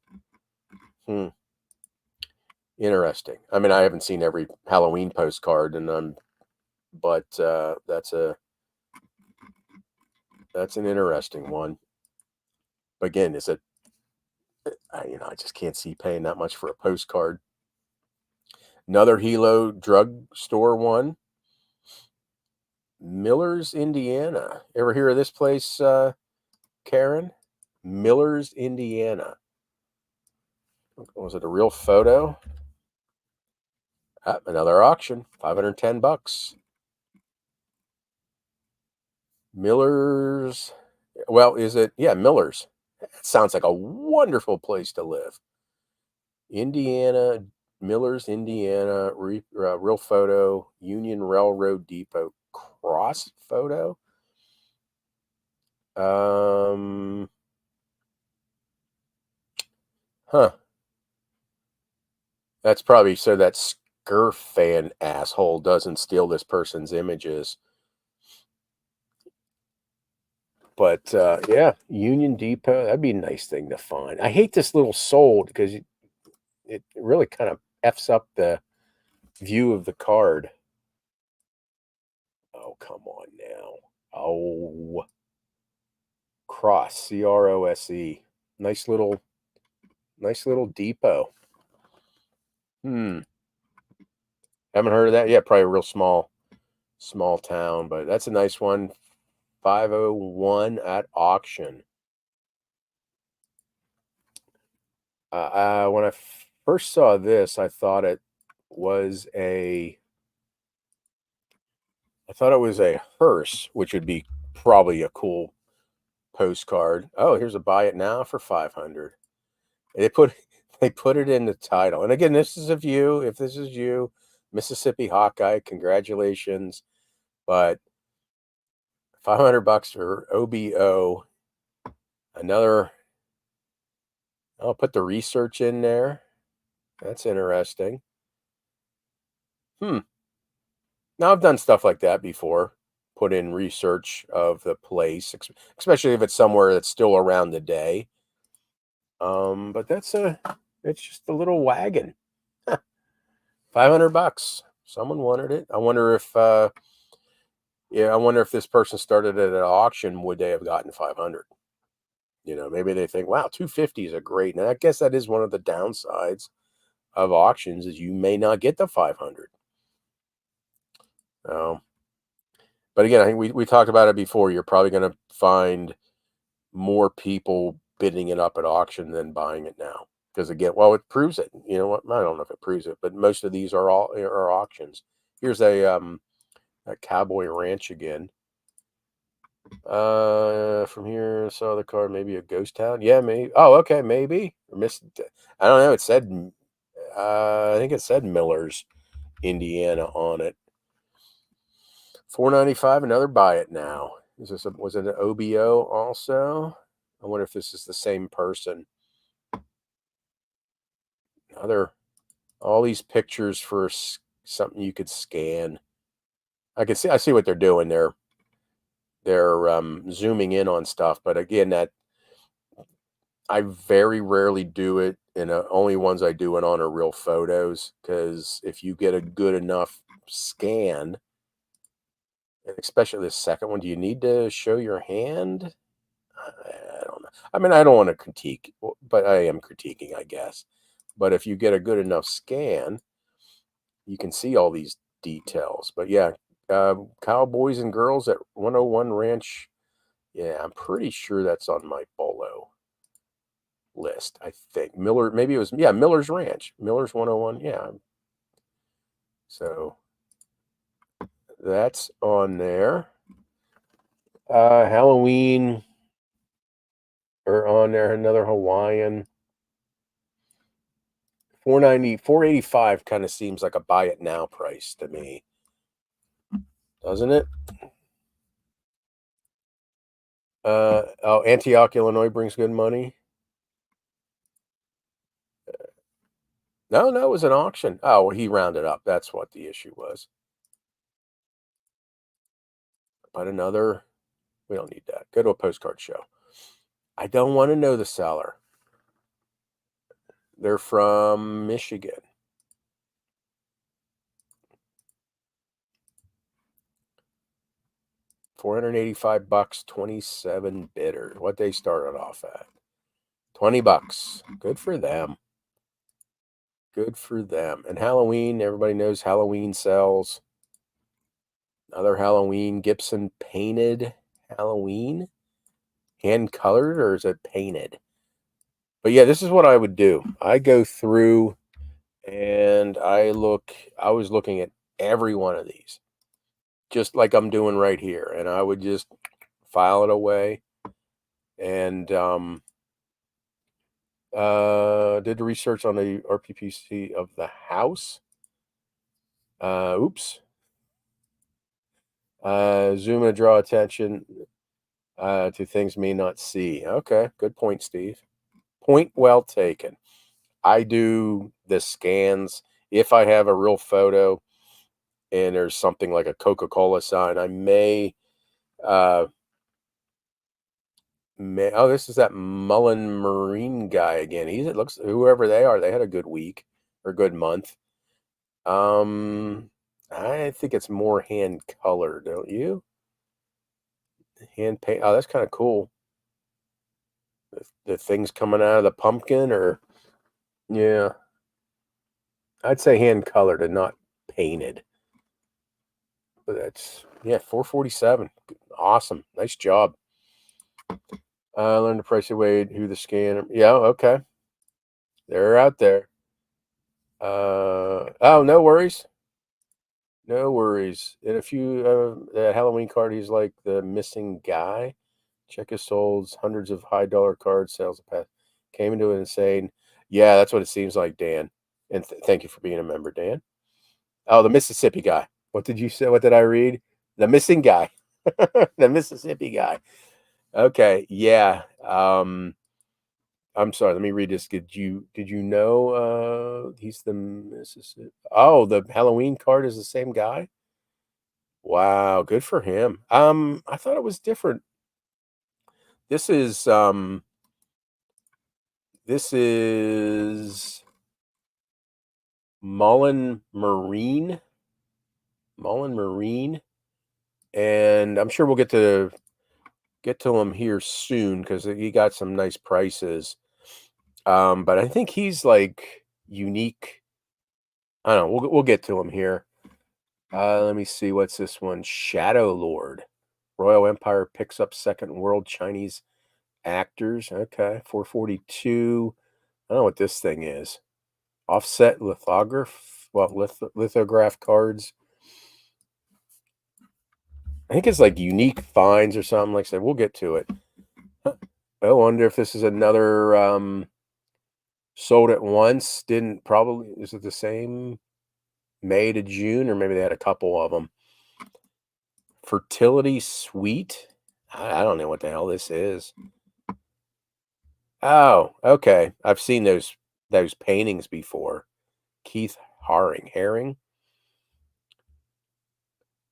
Hmm. Interesting. I mean, I haven't seen every Halloween postcard, but that's an interesting one. But again, is it? I just can't see paying that much for a postcard. Another Hilo drugstore one. Millers, Indiana. Ever hear of this place, Karen? Millers, Indiana. Was it a real photo? Another auction. 510 bucks. Millers. Well, is it? Yeah, Millers. That sounds like a wonderful place to live. Indiana, Millers, Indiana, real photo, Union Railroad Depot cross photo. Huh. That's probably so that Scurf fan asshole doesn't steal this person's images. But yeah, Union Depot, that'd be a nice thing to find. I hate this little sold because it really kind of F's up the view of the card. Oh, come on now. Oh, Cross, CROSE. Nice little depot. Hmm. Haven't heard of that yet. Probably a real small town, but that's a nice one. 501 at auction. When I first saw this, was a I thought it was a hearse, which would be probably a cool postcard. Oh, here's a buy it now for 500. They put they put it in the title. And again, this is a view. If this is you, Mississippi Hawkeye, congratulations. But 500 bucks for OBO. Another, I'll put the research in there. That's interesting. Hmm. Now I've done stuff like that before. Put in research of the place, especially if it's somewhere that's still around today. But it's just a little wagon. 500 bucks. Someone wanted it. I wonder if this person started at an auction, would they have gotten 500? Maybe they think, wow, 250 is a great. And I guess that is one of the downsides of auctions is you may not get the 500. But again, I think we talked about it before. You're probably going to find more people bidding it up at auction than buying it now. Because again, well, it proves it. You know what? I don't know if it proves it, but most of these are auctions. Here's a Cowboy Ranch again. From here, saw the card. Maybe a ghost town. Yeah, maybe. Oh, okay, maybe. Missed. I don't know. It said. I think it said Millers, Indiana on it. 4.95. Another buy it now. Was it an OBO also? I wonder if this is the same person. All these pictures for something you could scan. I see what they're doing. They're zooming in on stuff, but again, that I very rarely do it, and only ones I do it on are real photos. Because if you get a good enough scan, and especially the second one, do you need to show your hand? I don't know. I mean, I don't want to critique, but I am critiquing, I guess. But if you get a good enough scan, you can see all these details. But yeah, cowboys and girls at 101 Ranch. Yeah, I'm pretty sure that's on my Bolo list. I think Miller. Maybe it was, yeah, Miller's Ranch. Miller's 101. Yeah. So that's on there. Halloween are on there. Another Hawaiian. 485 kind of seems like a buy it now price to me, doesn't it? Oh, Antioch, Illinois brings good money. No, it was an auction. Oh, well, he rounded up. That's what the issue was. But another, we don't need that. Go to a postcard show. I don't want to know the seller. They're from Michigan. $485, 27 bidder. What they started off at. $20. Good for them. Good for them. And Halloween, everybody knows Halloween sells. Another Halloween, Gibson painted Halloween. Hand colored, or is it painted? But yeah, this is what I would do. I go through and I was looking at every one of these, just like I'm doing right here. And I would just file it away and did the research on the RPPC of the house. Oops. Zoom and draw attention to things may not see. Okay, good point, Steve. Point well taken. I do the scans. If I have a real photo and there's something like a Coca-Cola sign, I oh, this is that Mullen Marine guy again. It looks, whoever they are, they had a good week or good month. I think it's more hand colored, don't you? Hand paint. Oh, that's kind of cool. The things coming out of the pumpkin, or yeah, I'd say hand colored and not painted. But that's, yeah, 447. Awesome, nice job. Learn the price of weight, who the scanner. Yeah, okay, they're out there. Oh, no worries. No worries. And if you that Halloween card, he's like the missing guy. Check his holds hundreds of high dollar card sales. Past came into it and saying, "Yeah, that's what it seems like, Dan." And thank you for being a member, Dan. Oh, the Mississippi guy. What did you say? What did I read? The missing guy, the Mississippi guy. Okay, yeah. I'm sorry. Let me read this. Did you know he's the Mississippi? Oh, the Halloween card is the same guy. Wow, good for him. I thought it was different. This is Mullen Marine. Mullen Marine. And I'm sure we'll get to him here soon because he got some nice prices. But I think he's like unique. I don't know. We'll get to him here. Let me see. What's this one? Shadow Lord. Royal Empire picks up second world Chinese actors. Okay. 442. I don't know what this thing is. Offset lithograph. Well, lithograph cards. I think it's like unique finds or something. Like I said, we'll get to it. I wonder if this is another sold at once. Didn't probably, is it the same May to June, or maybe they had a couple of them? Fertility Suite. I don't know what the hell this is. Oh, okay. I've seen those paintings before. Keith Herring.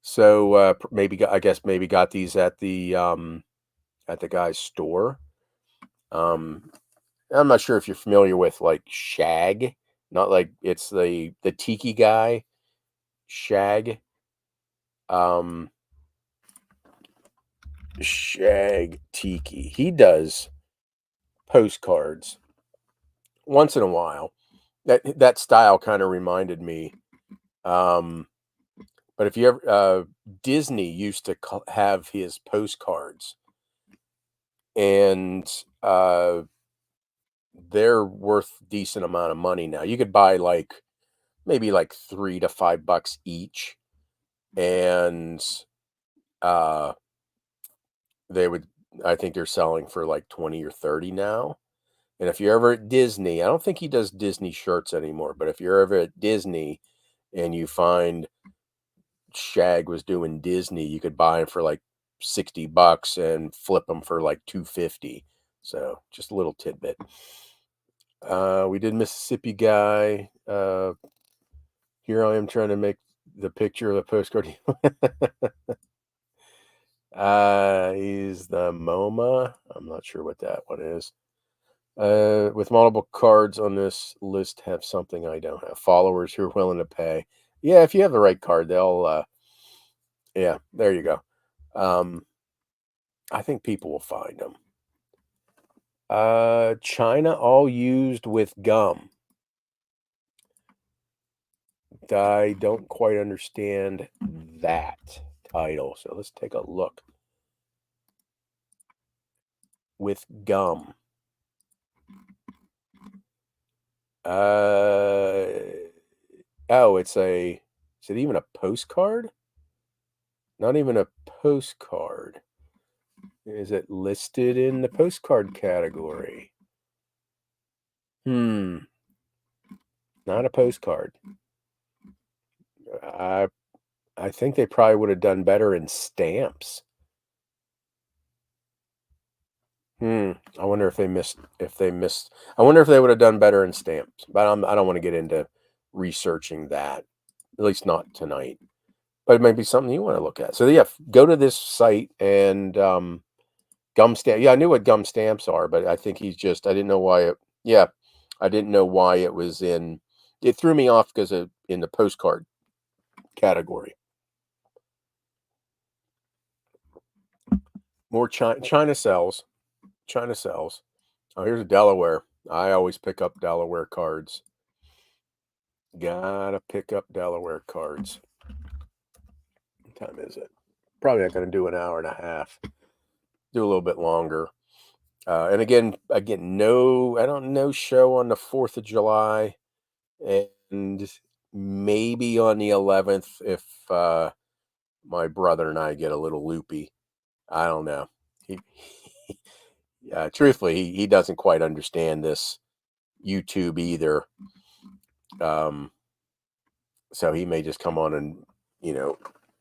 So maybe, I guess maybe got these at the guy's store. I'm not sure if you're familiar with like Shag. Not like it's the tiki guy, Shag. Shag Tiki. He does postcards once in a while. That style kind of reminded me. But if you ever Disney used to have his postcards, and they're worth decent amount of money now. You could buy like maybe like $3 to $5 each, and uh, they would. I think they're selling for like 20 or 30 now. And if you're ever at Disney, I don't think he does Disney shirts anymore, but if you're ever at Disney and you find Shag was doing Disney, you could buy them for like $60 and flip them for like 250. So just a little tidbit. We did Mississippi Guy. Here I am trying to make the picture of the postcard. He's the MoMA. I'm not sure what that one is. With multiple cards on this list have something I don't have. Followers who are willing to pay. Yeah, if you have the right card, they'll yeah, there you go. I think people will find them. China all used with gum. I don't quite understand that title, so let's take a look. With gum. Oh, is it even a postcard? Not even a postcard. Is it listed in the postcard category? Not a postcard. I think they probably would have done better in stamps. I wonder if they missed. I wonder if they would have done better in stamps. But I don't want to get into researching that. At least not tonight. But it might be something you want to look at. So yeah, go to this site and gum stamp. Yeah, I knew what gum stamps are, but I think he's just. I didn't know why it. Yeah, I didn't know why it was in. It threw me off because in the postcard category. More China sells. China sells. Oh, here's a Delaware. I always pick up Delaware cards. Gotta pick up Delaware cards. What time is it? Probably not going to do an hour and a half. Do a little bit longer. And again, no, I don't know show on the 4th of July, and maybe on the 11th if my brother and I get a little loopy. I don't know. He truthfully, he doesn't quite understand this YouTube either. So he may just come on and,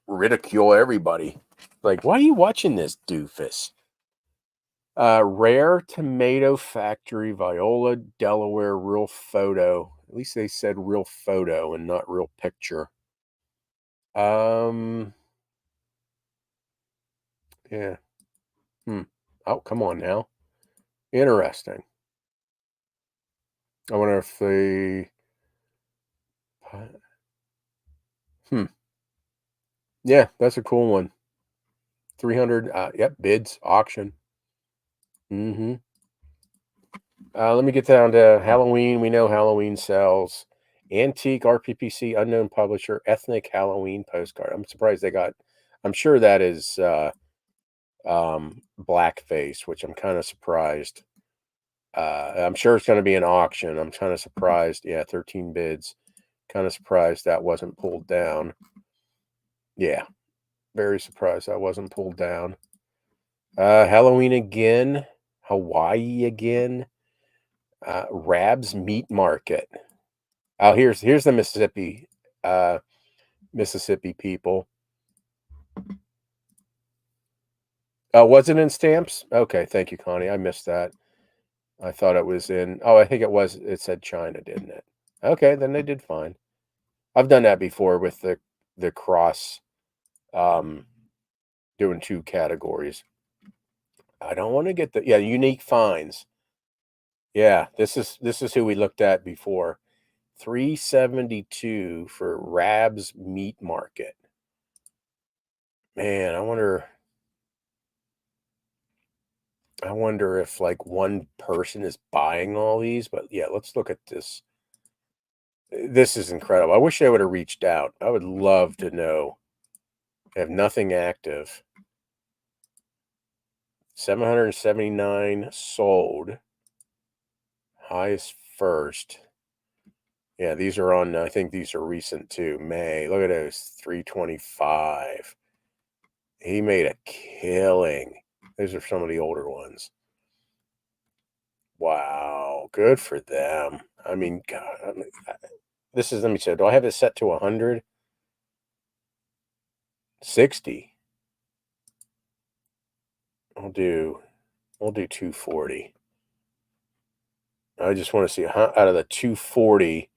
ridicule everybody. Like, why are you watching this doofus? Rare Tomato Factory, Viola, Delaware, real photo. At least they said real photo and not real picture. Yeah. Oh, come on now. Interesting. I wonder if they. Yeah, that's a cool one. 300. Yep, bids, auction. Let me get down to Halloween. We know Halloween sells. Antique RPPC, unknown publisher, ethnic Halloween postcard. I'm surprised they got. I'm sure that is blackface, which I'm kind of surprised. I'm sure it's going to be an auction. I'm kind of surprised. Yeah, 13 bids. Kind of surprised that wasn't pulled down. Yeah, very surprised that wasn't pulled down. Halloween again. Hawaii again. Rab's Meat Market. Oh, here's the Mississippi people. Oh, was it in stamps? Okay, thank you, Connie. I missed that. I thought it was in. Oh, I think it was. It said China, didn't it? Okay, then they did fine. I've done that before with the cross, doing 2 categories. I don't want to get the unique finds. Yeah, this is who we looked at before. 372 for Rab's Meat Market. Man, I wonder if like one person is buying all these, but yeah, let's look at this. This is incredible. I wish they would have reached out. I would love to know. They have nothing active. 779 sold. Highest first. Yeah, these are on, I think these are recent too. May. Look at those. 325. He made a killing. These are some of the older ones. Wow. Good for them. I mean, God. This is, let me say, do I have it set to 100? 60. We'll do 240. I just want to see how, out of the 240,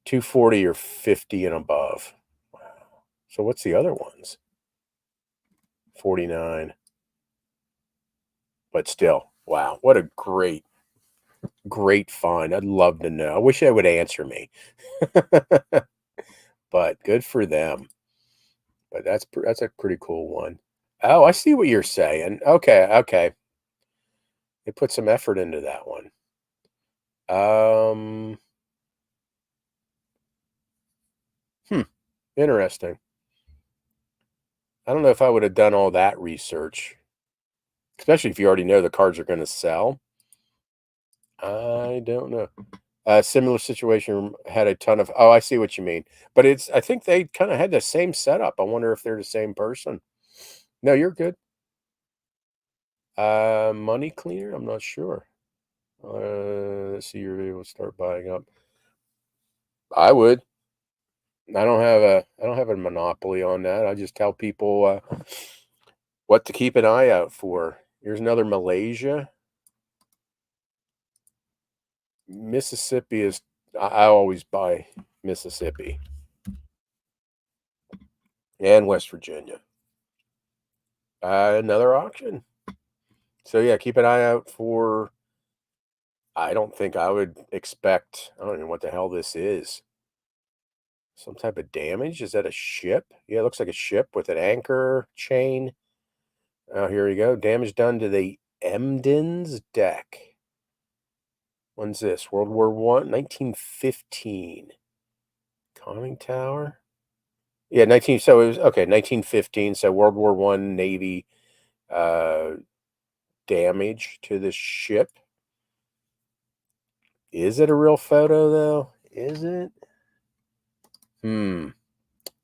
240 or 50 and above. Wow. So what's the other ones? 49. But still, wow, what a great find. I'd love to know. I wish they would answer me. But good for them. But that's a pretty cool one. Oh, I see what you're saying. Okay. They put some effort into that one. Interesting. I don't know if I would have done all that research, especially if you already know the cards are going to sell. I don't know. Similar situation had a ton of. Oh, I see what you mean. But I think they kind of had the same setup. I wonder if they're the same person. No, you're good. Money cleaner. I'm not sure. Let's see. You're able to start buying up. I would. I don't have a monopoly on that. I just tell people what to keep an eye out for. Here's another Malaysia. Mississippi is. I always buy Mississippi and West Virginia. Another auction. So yeah, keep an eye out for. I don't think I would expect. I don't know what the hell this is. Some type of damage? Is that a ship? Yeah, it looks like a ship with an anchor chain. Oh, here we go. Damage done to the Emden's deck. When's this? World War One, 1915. Conning Tower. Yeah, 19. So it was okay. 1915. So World War One Navy damage to the ship. Is it a real photo though? Is it?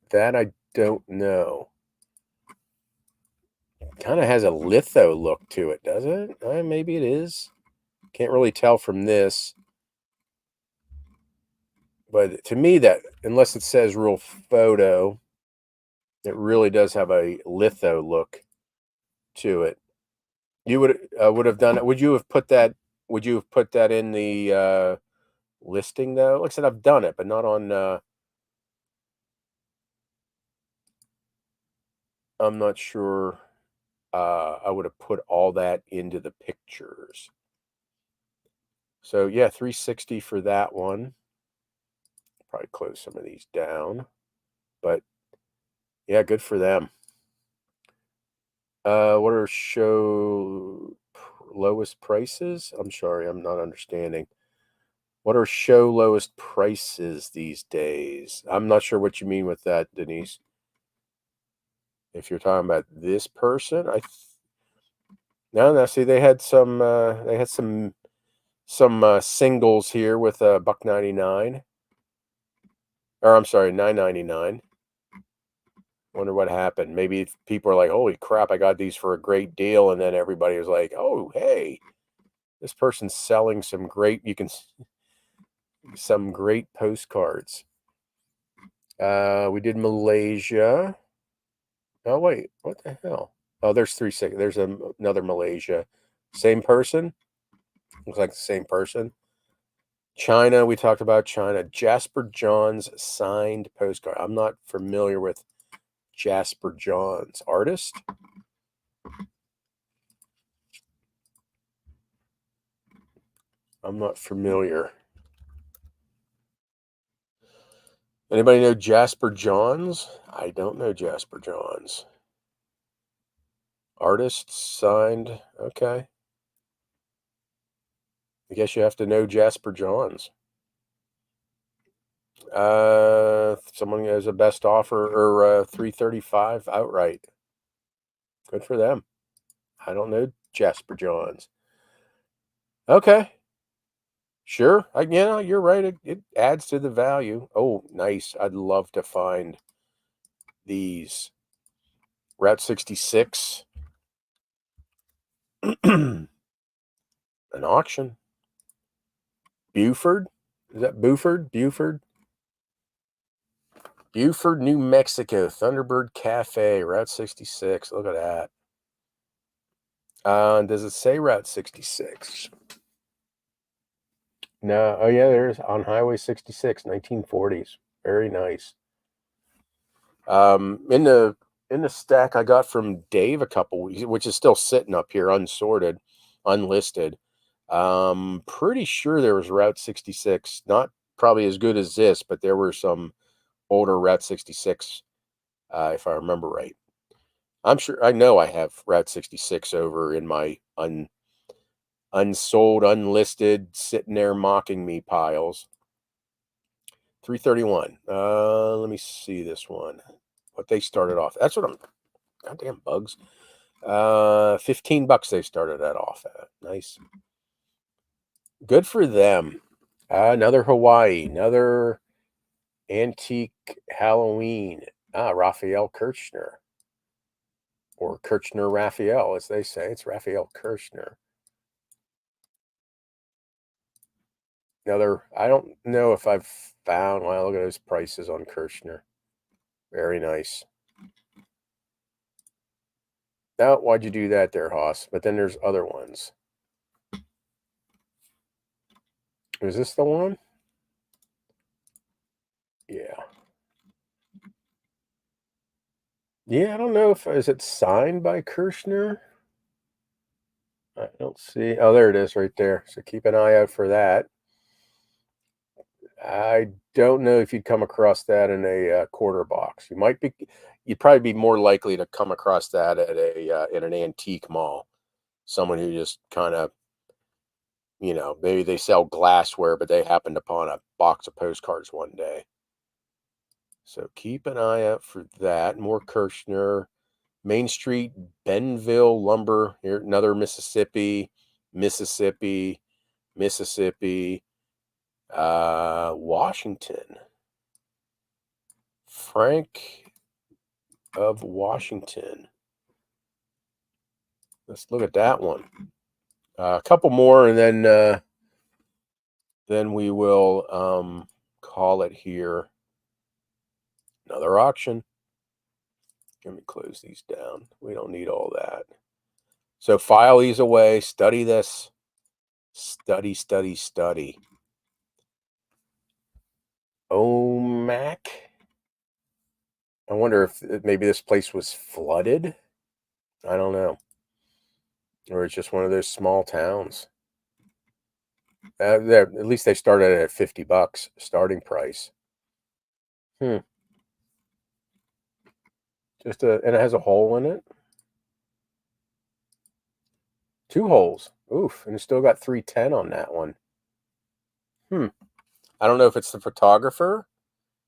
That I don't know. Kind of has a litho look to it, does it? Maybe it is. Can't really tell from this. But to me, that unless it says real photo, it really does have a litho look to it. You would have done it. Would you have put that? Would you have put that in the listing though? Like I said, I've done it, but not on. I'm not sure. I would have put all that into the pictures. So yeah, 360 for that one. Probably close some of these down, but yeah, good for them. What are show lowest prices? I'm sorry, I'm not understanding. What are show lowest prices these days? I'm not sure what you mean with that, Denise. If you're talking about this person, no. See, they had some singles here with $1.99, or I'm sorry, $9.99. Wonder what happened. Maybe people are like, "Holy crap, I got these for a great deal," and then everybody was like, "Oh, hey, this person's selling some great. Some great postcards." We did Malaysia. Oh wait, what the hell? Oh, there's 360. There's another Malaysia. Same person. Looks like the same person. China. We talked about China. Jasper Johns signed postcard. I'm not familiar with Jasper Johns. Artist. I'm not familiar. Anybody know Jasper Johns? I don't know Jasper Johns. Artist signed. Okay. I guess you have to know Jasper Johns. Someone has a best offer or 335 outright. Good for them. I don't know Jasper Johns. Okay. Sure. Yeah, you're right. It adds to the value. Oh, nice. I'd love to find these. Route 66. An auction. Buford? Is that Buford? Buford? Buford, New Mexico. Thunderbird Cafe. Route 66. Look at that. Does it say Route 66? No. Oh, yeah, there's on Highway 66, 1940s. Very nice. In the stack I got from Dave a couple weeks, which is still sitting up here, unsorted, unlisted. Pretty sure there was Route 66. Not probably as good as this, but there were some older Route 66, if I remember right. I'm sure I know I have Route 66 over in my unsold, unlisted, sitting there mocking me piles. 331. Let me see this one. What they started off. That's what I'm. Goddamn bugs. $15 they started that off at. Nice. Good for them. Another Hawaii. Another antique Halloween. Raphael Kirchner. Or Kirchner Raphael, as they say. It's Raphael Kirchner. Another, I don't know if I've found, well, look at those prices on Kirchner. Very nice. Now, why'd you do that there, Hoss? But then there's other ones. Is this the one? Yeah. Yeah, I don't know if, is it signed by Kirchner? I don't see. Oh, there it is right there. So keep an eye out for that. I don't know if you'd come across that in a quarter box. You'd probably be more likely to come across that at in an antique mall. Someone who just kind of, maybe they sell glassware, but they happened upon a box of postcards one day. So keep an eye out for that. More Kirchner. Main Street, Benville Lumber. Here, another Mississippi, Washington. Frank of Washington. Let's look at that one. A couple more, and then we will call it here. Another auction. Let me close these down. We don't need all that. So file these away. Study this. Study, study, study. OMAC. I wonder if maybe this place was flooded. I don't know. Or it's just one of those small towns. At least they started at $50 starting price. And it has a hole in it. 2 holes. Oof, and it's still got 310 on that one. I don't know if it's the photographer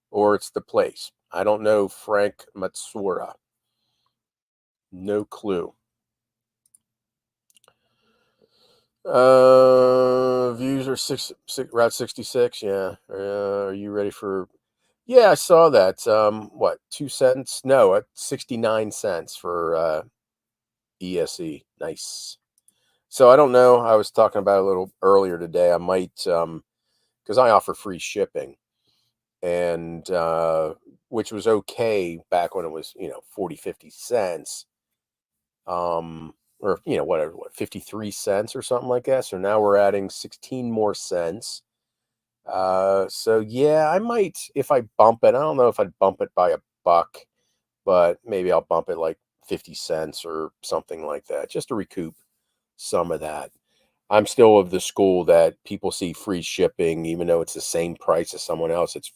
or it's the place. I don't know Frank Matsura. No clue. Views are Route 66. Yeah. Are you ready for? Yeah, I saw that. What, 2 cents? No, at 69 cents for ESE. Nice. So I don't know. I was talking about it a little earlier today. I might, because I offer free shipping, and which was okay back when it was 40, 50 cents. Or whatever, 53 cents or something like that. So now we're adding 16 more cents. So yeah, I might, if I bump it, I don't know if I'd bump it by a buck, but maybe I'll bump it like 50 cents or something like that, just to recoup some of that. I'm still of the school that people see free shipping, even though it's the same price as someone else, it's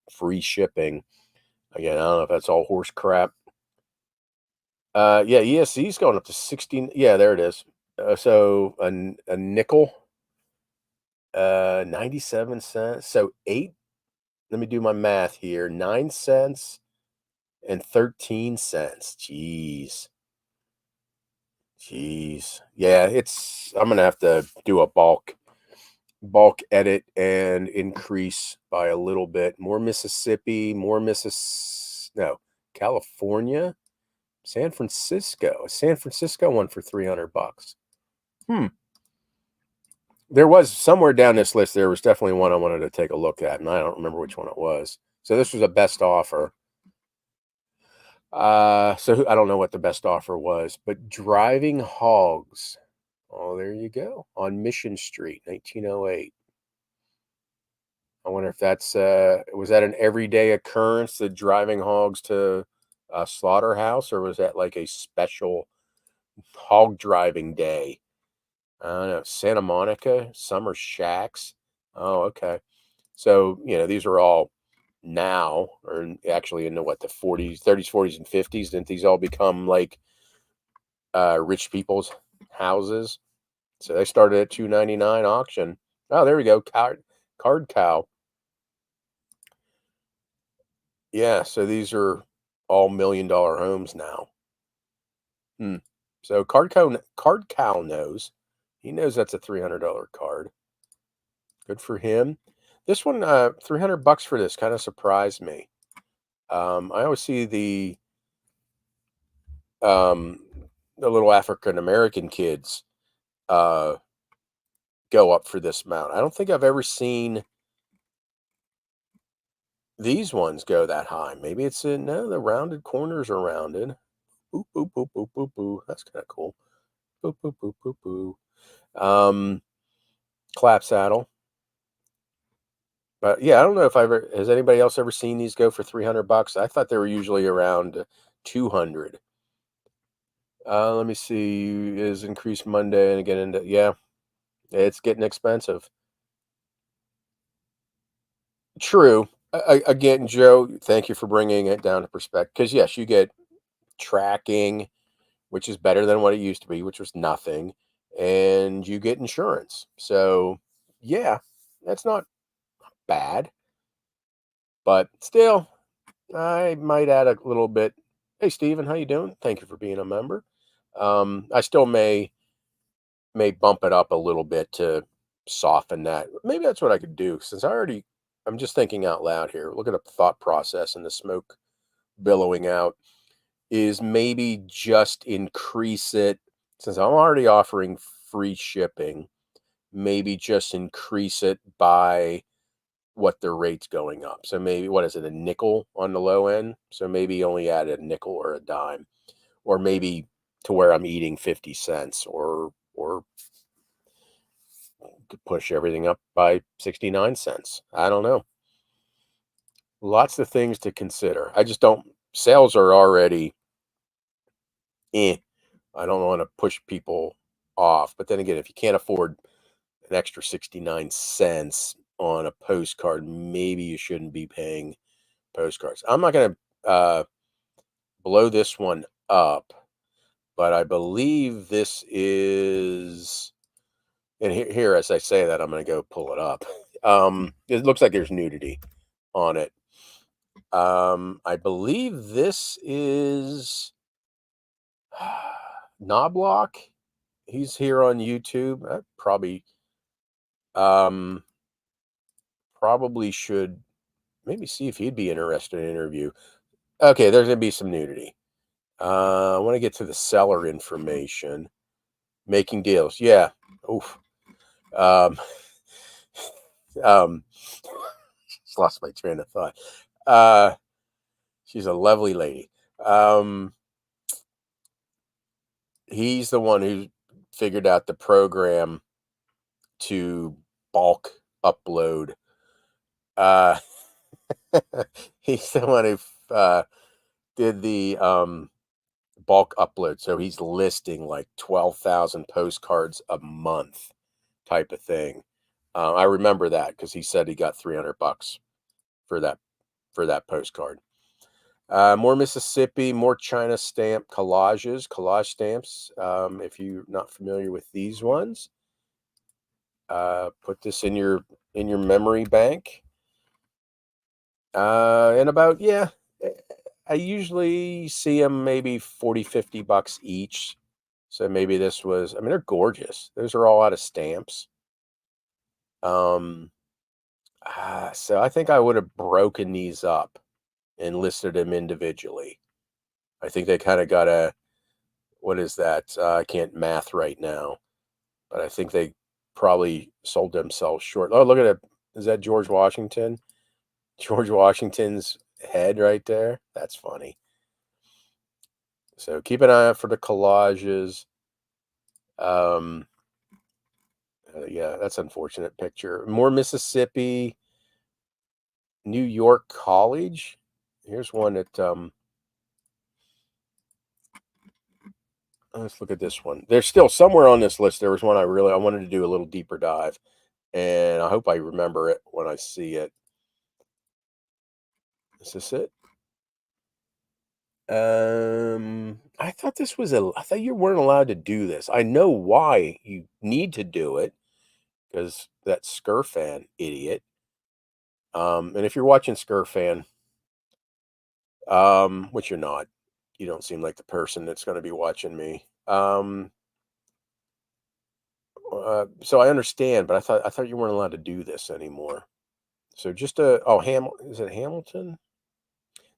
free shipping. Again, I don't know if that's all horse crap. Yeah, ESC's going up to 16. Yeah, there it is. So a nickel, 97 cents. So let me do my math here. 9 cents and 13 cents. Jeez. Jeez. Yeah, I'm gonna have to do a bulk edit and increase by a little bit. More Mississippi, more no, California, San Francisco. A San Francisco one for 300 bucks. Hmm. There was somewhere down this list, there was definitely one I wanted to take a look at, and I don't remember which one it was. So this was a best offer. I don't know what the best offer was, but Driving Hogs. Oh, there you go. On Mission Street, 1908. I wonder if was that an everyday occurrence, the driving hogs to a slaughterhouse, or was that like a special hog driving day? I don't know. Santa Monica, summer shacks. Oh, okay. So, these are all now, or actually in the 40s, 30s, 40s, and 50s. Didn't these all become like rich people's houses? So they started at $2.99 auction. Oh, there we go. Card cow. Yeah, so these are all $1 million homes now. Hmm. So Card Cow knows. He knows that's a $300 card. Good for him. This one, 300 bucks for this kind of surprised me. I always see um, the little African American kids uh, go up for this amount. I don't think I've ever seen these ones go that high. Maybe it's no, the rounded corners are rounded. Boop, boop, boop, boop, boop, boop. That's kind of cool. Boop, boop, boop, boop, boop. Clap saddle. But yeah, I don't know if has anybody else ever seen these go for 300 bucks? I thought they were usually around 200. Let me see. Is increased Monday and again into yeah, it's getting expensive. True. Again, Joe, thank you for bringing it down to perspective. Because yes, you get tracking, which is better than what it used to be, which was nothing, and you get insurance. So yeah, that's not bad, but still, I might add a little bit. Hey, Steven, how you doing? Thank you for being a member. I still may bump it up a little bit to soften that. Maybe that's what I could do since I'm just thinking out loud here. Look at the thought process and the smoke billowing out is maybe just increase it since I'm already offering free shipping. Maybe just increase it by what the rate's going up. So maybe what is it, a nickel on the low end? So maybe only add a nickel or a dime, or maybe to where I'm eating 50 cents, or could push everything up by 69 cents. I don't know. Lots of things to consider. I just don't sales are already eh. I don't want to push people off. But then again, if you can't afford an extra 69 cents on a postcard, maybe you shouldn't be paying postcards. I'm not going to blow this one up, but I believe this is, and here as I say that, I'm going to go pull it up. It looks like there's nudity on it. I believe this is Knobloch. He's here on YouTube. I um, probably should maybe see if he'd be interested in an interview. Okay, there's going to be some nudity. I want to get to the seller information. Making deals. Yeah. Oof. Um, um, just lost my train of thought. She's a lovely lady. He's the one who figured out the program to bulk upload. Uh, he's the one who did the bulk upload. So he's listing like 12,000 postcards a month type of thing. I remember that because he said he got 300 bucks for that postcard. More Mississippi, more China stamp collage stamps. If you're not familiar with these ones, put this in your memory bank. And about I usually see them maybe 40, 50 bucks each. So maybe this was, I mean, they're gorgeous. Those are all out of stamps. Um, so I think I would have broken these up and listed them individually. I think they kind of got a, what is that? I can't math right now, but I think they probably sold themselves short. Oh, look at it. Is that George Washington? George Washington's head right there. That's funny. So keep an eye out for the collages. Um, yeah, that's unfortunate picture. More Mississippi, New York College. Here's one that let's look at this one. There's still somewhere on this list. There was one I wanted to do a little deeper dive, and I hope I remember it when I see it. Is this it? I thought this was I thought you weren't allowed to do this. I know why you need to do it because that Scurfan idiot. And if you're watching Scurfan, which you're not, you don't seem like the person that's going to be watching me. So I understand, but I thought you weren't allowed to do this anymore. So just is it Hamilton?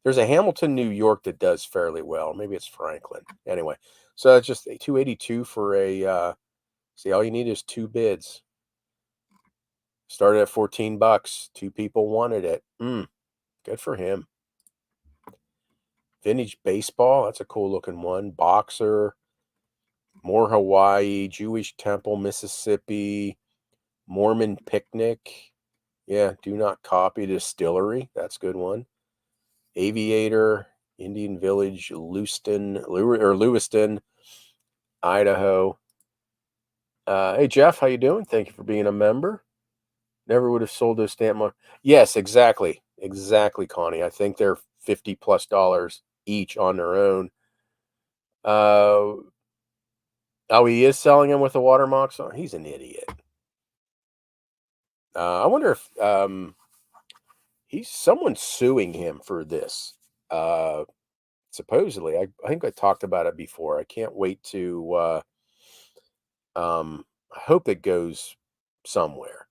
There's a Hamilton, New York that does fairly well. Maybe it's Franklin. Anyway, so that's just a 282 for a see, all you need is two bids. Started at $14. Two people wanted it. Good for him. Vintage baseball, that's a cool looking one. Boxer, more Hawaii, Jewish Temple, Mississippi, Mormon Picnic. Yeah, do not copy distillery. That's a good one. Aviator, Indian Village, Lewiston, Idaho. Hey Jeff, how you doing? Thank you for being a member. Never would have sold those stamp mark. Yes, exactly. Exactly, Connie. I think they're $50+ each on their own. Oh, he is selling them with the watermarks on. He's an idiot. I wonder if he's someone's suing him for this. Supposedly, I think I talked about it before. I can't wait to. I hope it goes somewhere.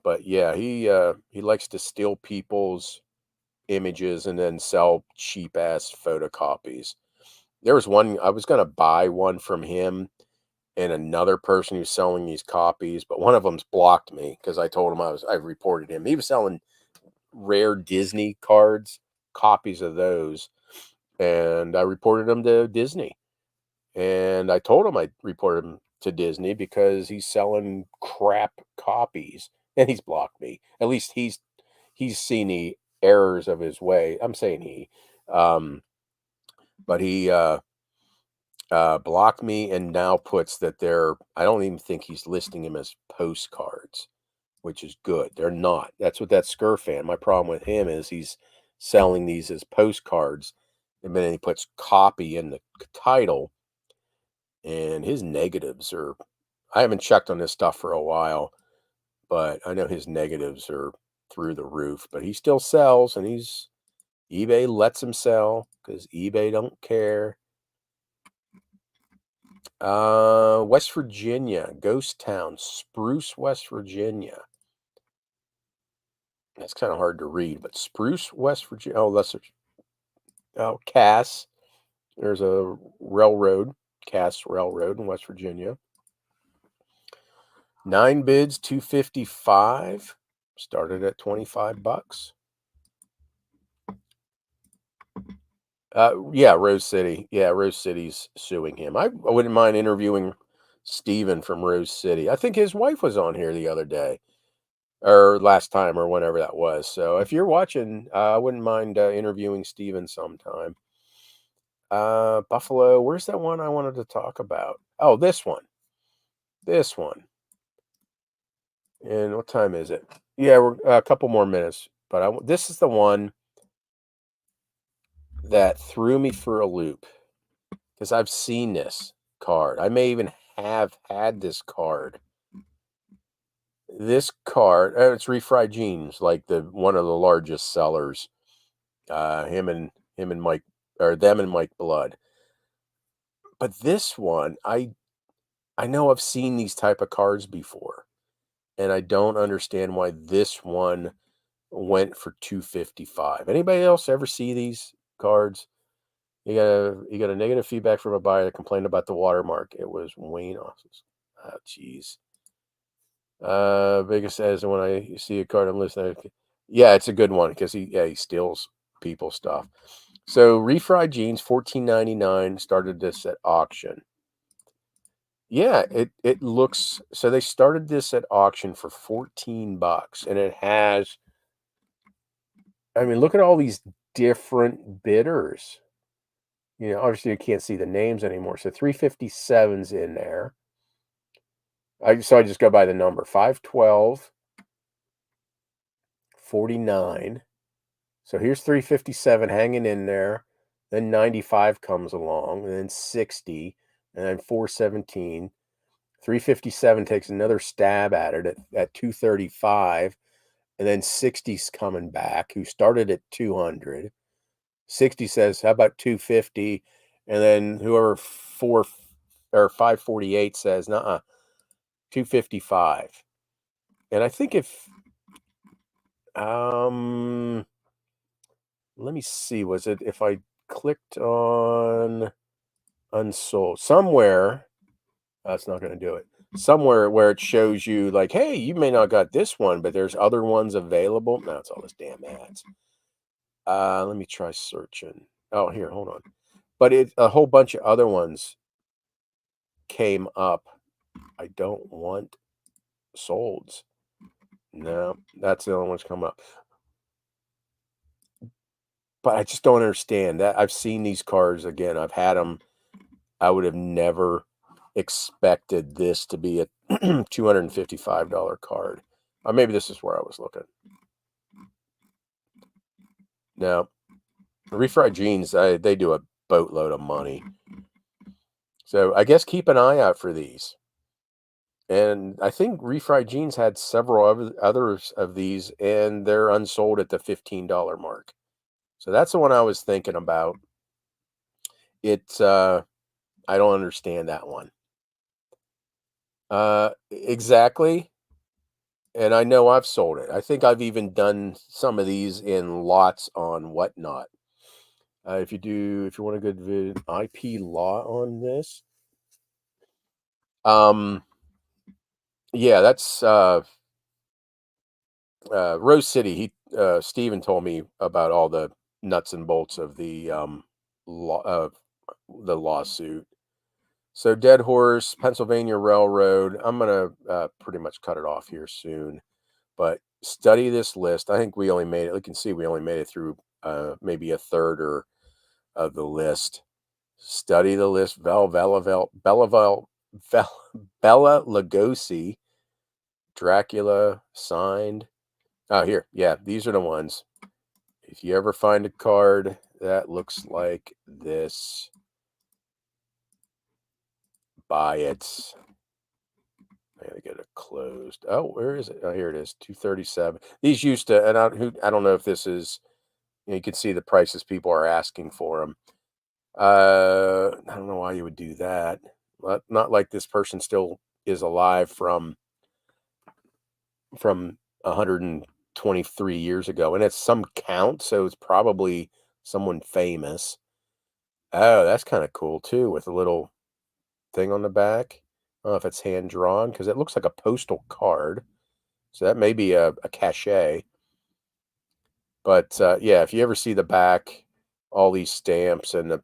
But yeah, he likes to steal people's images and then sell cheap ass photocopies. There was one I was gonna buy one from him and another person who's selling these copies, but one of them's blocked me because I told him I reported him. He was selling rare Disney cards, copies of those, and I reported him to Disney. And I told him I reported him to Disney because he's selling crap copies, and he's blocked me. At least he's seen the errors of his way. I'm saying um, but he blocked me and now puts that they're. I don't even think he's listing them as postcards, which is good. They're not. That's what that Scurfan. My problem with him is he's selling these as postcards, and then he puts copy in the title, and his negatives are. I haven't checked on this stuff for a while, but I know his negatives are through the roof. But he still sells, and eBay lets him sell because eBay don't care. West Virginia, Ghost Town, Spruce, West Virginia. That's kind of hard to read, but Spruce, West Virginia. Cass. There's a railroad, Cass Railroad in West Virginia. 9 bids, 255. Started at $25. Yeah, Rose City. Yeah, Rose City's suing him. I wouldn't mind interviewing Steven from Rose City. I think his wife was on here the other day or last time or whenever that was. So if you're watching, I wouldn't mind interviewing Steven sometime. Buffalo, where's that one I wanted to talk about? Oh, this one. This one. And what time is it? Yeah, we're a couple more minutes, but this is the one that threw me for a loop because I've seen this card. I may even have had this card. This card, it's Refried Jeans, like one of the largest sellers. Him and Mike, or them and Mike Blood. But this one, I know I've seen these type of cards before, and I don't understand why this one went for 255. Anybody else ever see these cards? You got a negative feedback from a buyer that complained about the watermark. It was Wayne Austin's. Oh, jeez. Vegas says when I see a card, I'm listening. Yeah, it's a good one because he steals people's stuff. So refried jeans, 14.99. Started this at auction. Yeah, it looks so they started this at auction for $14, and it has. I mean, look at all these different bidders. Obviously you can't see the names anymore. So 357's in there. I just go by the number 512, 49. So here's 357 hanging in there. Then 95 comes along, and then 60, and then 417. 357 takes another stab at it at 235, and then 60's coming back, who started at 200. 60 says, how about 250? And then whoever 548 says, nah, 255. And I think let me see, was it if I clicked on unsold somewhere, that's not going to do it. Somewhere where it shows you like, hey, you may not got this one, but there's other ones available. No, it's all this damn ads. Let me try searching. Oh, here, hold on. But a whole bunch of other ones came up. I don't want solds. No, that's the only ones come up. But I just don't understand that. I've seen these cars again. I've had them. I would have never expected this to be a $255 card. Or maybe this is where I was looking. Now, refried jeans, they do a boatload of money. So I guess keep an eye out for these. And I think refried jeans had several others of these, and they're unsold at the $15 mark. So that's the one I was thinking about. It's I don't understand that one. Exactly. And I know I've sold it. I think I've even done some of these in lots on Whatnot. If you want a good IP law on this, yeah, that's Rose City. Steven told me about all the nuts and bolts of the lawsuit. So Dead Horse, Pennsylvania Railroad. I'm gonna pretty much cut it off here soon. But study this list. I think we only made it. You can see we only made it through maybe a third or of the list. Study the list. Bella Lugosi, Dracula signed. Oh, here. Yeah, these are the ones. If you ever find a card that looks like this, buy it. I gotta get it closed. Oh, where is it? Oh, here it is. 237. These used to, and I don't know if this is. You can see the prices people are asking for them. I don't know why you would do that. Not like this person still is alive from 123 years ago, and it's some count, so it's probably someone famous. Oh, that's kind of cool too, with a little thing on the back. I don't know if it's hand drawn because it looks like a postal card, so that may be a cachet. But yeah, if you ever see the back, all these stamps and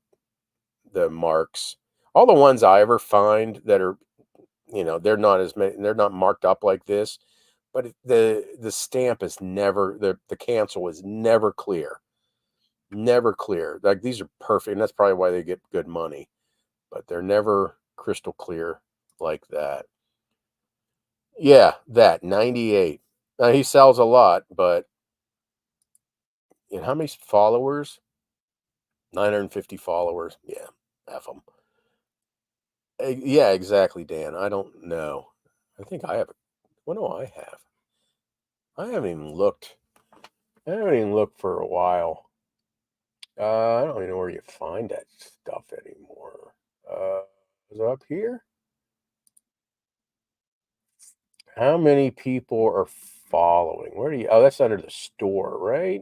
the marks, all the ones I ever find that are, they're not as many, they're not marked up like this, but the stamp is never the cancel is never clear, never clear. Like these are perfect, and that's probably why they get good money, but they're never crystal clear like that. Yeah, that 98. Now he sells a lot, but how many followers? 950 followers. Yeah, F them. Yeah, exactly, Dan. I don't know. I think I have. What do I have? I haven't even looked. I haven't even looked for a while. I don't even know where you find that stuff anymore. Is it up here? How many people are following? Where do you? Oh, that's under the store, right?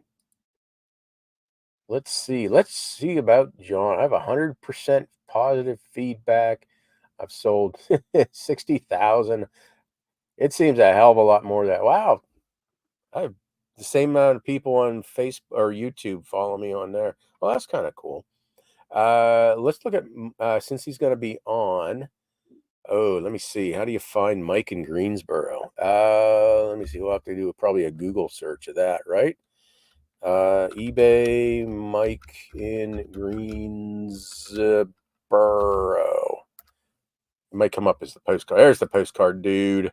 Let's see. Let's see about John. I have 100% positive feedback. I've sold 60,000. It seems a hell of a lot more than that. Wow. I have the same amount of people on Facebook or YouTube follow me on there. Well, that's kind of cool. Let's look at since he's going to be on. Oh, let me see. How do you find Mike in Greensboro? Let me see. We'll have to do probably a Google search of that, right? eBay Mike in Greensboro. It might come up as the postcard. There's the postcard dude.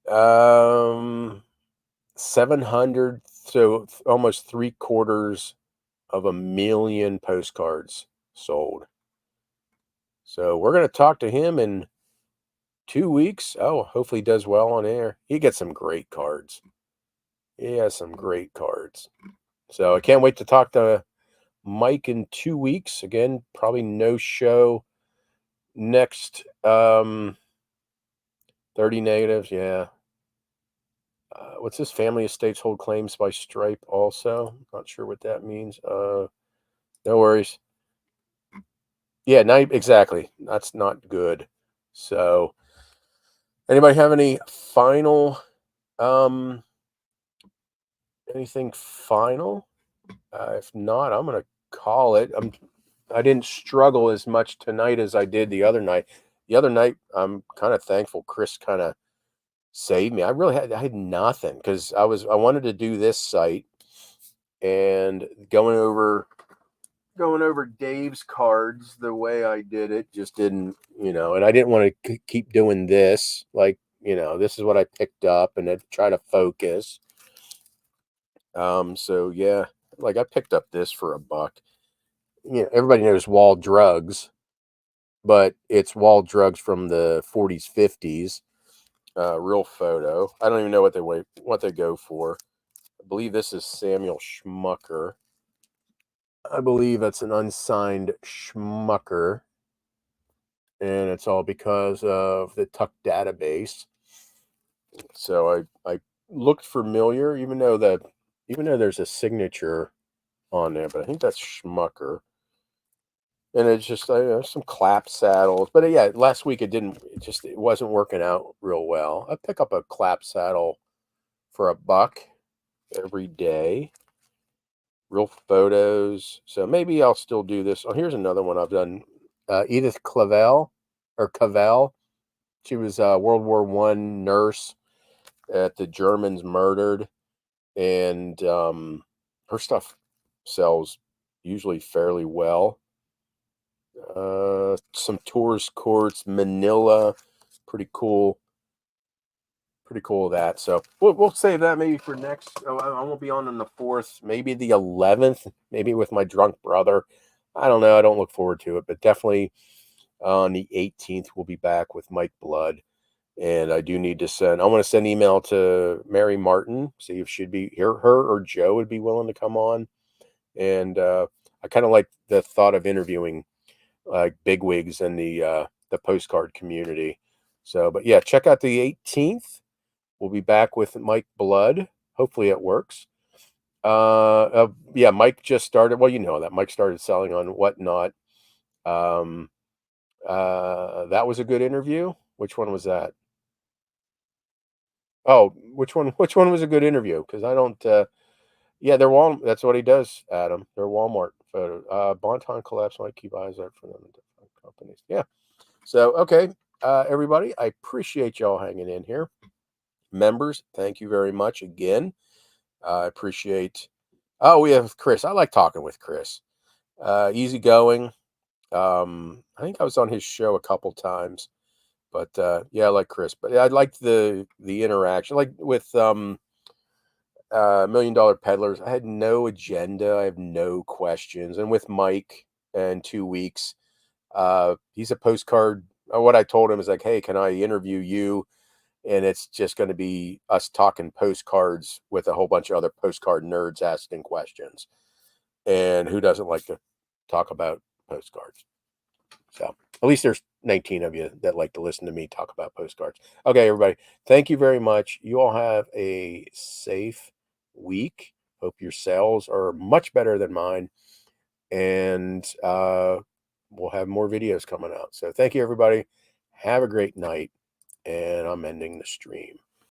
700, so almost 750,000 postcards sold. So we're going to talk to him in 2 weeks. Oh, hopefully he does well on air. He gets some great cards. He has some great cards. So I can't wait to talk to Mike in 2 weeks. Again, probably no show next 30 negatives. Yeah. What's this? Family estates hold claims by Stripe also. Not sure what that means. No worries. Yeah, exactly. That's not good. So anybody have any final anything final? If not, I'm gonna call it. I didn't struggle as much tonight as I did the other night. The other night, I'm kind of thankful Chris kind of saved me. I had nothing because I wanted to do this site and going over Dave's cards the way I did it just didn't, and I didn't want to keep doing this. Like, this is what I picked up and then try to focus. So yeah, like I picked up this for $1. Everybody knows Wall Drugs, but it's Wall Drugs from the 40s, 50s. Real photo. I don't even know what they go for. I believe this is Samuel Schmucker. I believe that's an unsigned Schmucker, and it's all because of the Tuck database. So I looked familiar, even though there's a signature on there, but I think that's Schmucker. And it's just some clap saddles, but yeah, last week it wasn't working out real well. I pick up a clap saddle for $1 every day. Real photos. So maybe I'll still do this. Oh, here's another one I've done. Edith Cavell. She was a World War One nurse at the Germans murdered, and her stuff sells usually fairly well. Some tourist courts, Manila, pretty cool. Pretty cool that. So we'll save that maybe for next. Oh, I won't be on the 4th, maybe the 11th, maybe with my drunk brother. I don't know. I don't look forward to it, but definitely on the 18th we'll be back with Mike Blood. And I do need to send. I want to send email to Mary Martin, see if she'd be here. Her or Joe would be willing to come on. And I kind of like the thought of interviewing like bigwigs in the postcard community. So, but yeah, check out the 18th. We'll be back with Mike Blood. Hopefully it works. Yeah, Mike just started. Well, that Mike started selling on Whatnot. That was a good interview. Which one was that? Oh, which one? Which one was a good interview? Because I don't. Yeah, they're Walmart. That's what he does, Adam. They're Walmart photos. Bonton collapse. I keep eyes out for them in different companies. Yeah. So okay, everybody, I appreciate y'all hanging in here. Members, thank you very much again. I appreciate. Oh, we have Chris. I like talking with Chris. Easygoing. I think I was on his show a couple times, but yeah, I like Chris. But I like the interaction, like with $1 Million Peddlers. I had no agenda. I have no questions. And with Mike, in 2 weeks, he's a postcard. What I told him is like, hey, can I interview you? And it's just going to be us talking postcards with a whole bunch of other postcard nerds asking questions. And who doesn't like to talk about postcards. So at least there's 19 of you that like to listen to me talk about postcards. Okay, everybody. Thank you very much. You all have a safe week. Hope your sales are much better than mine. And we'll have more videos coming out. So thank you, everybody. Have a great night. And I'm ending the stream.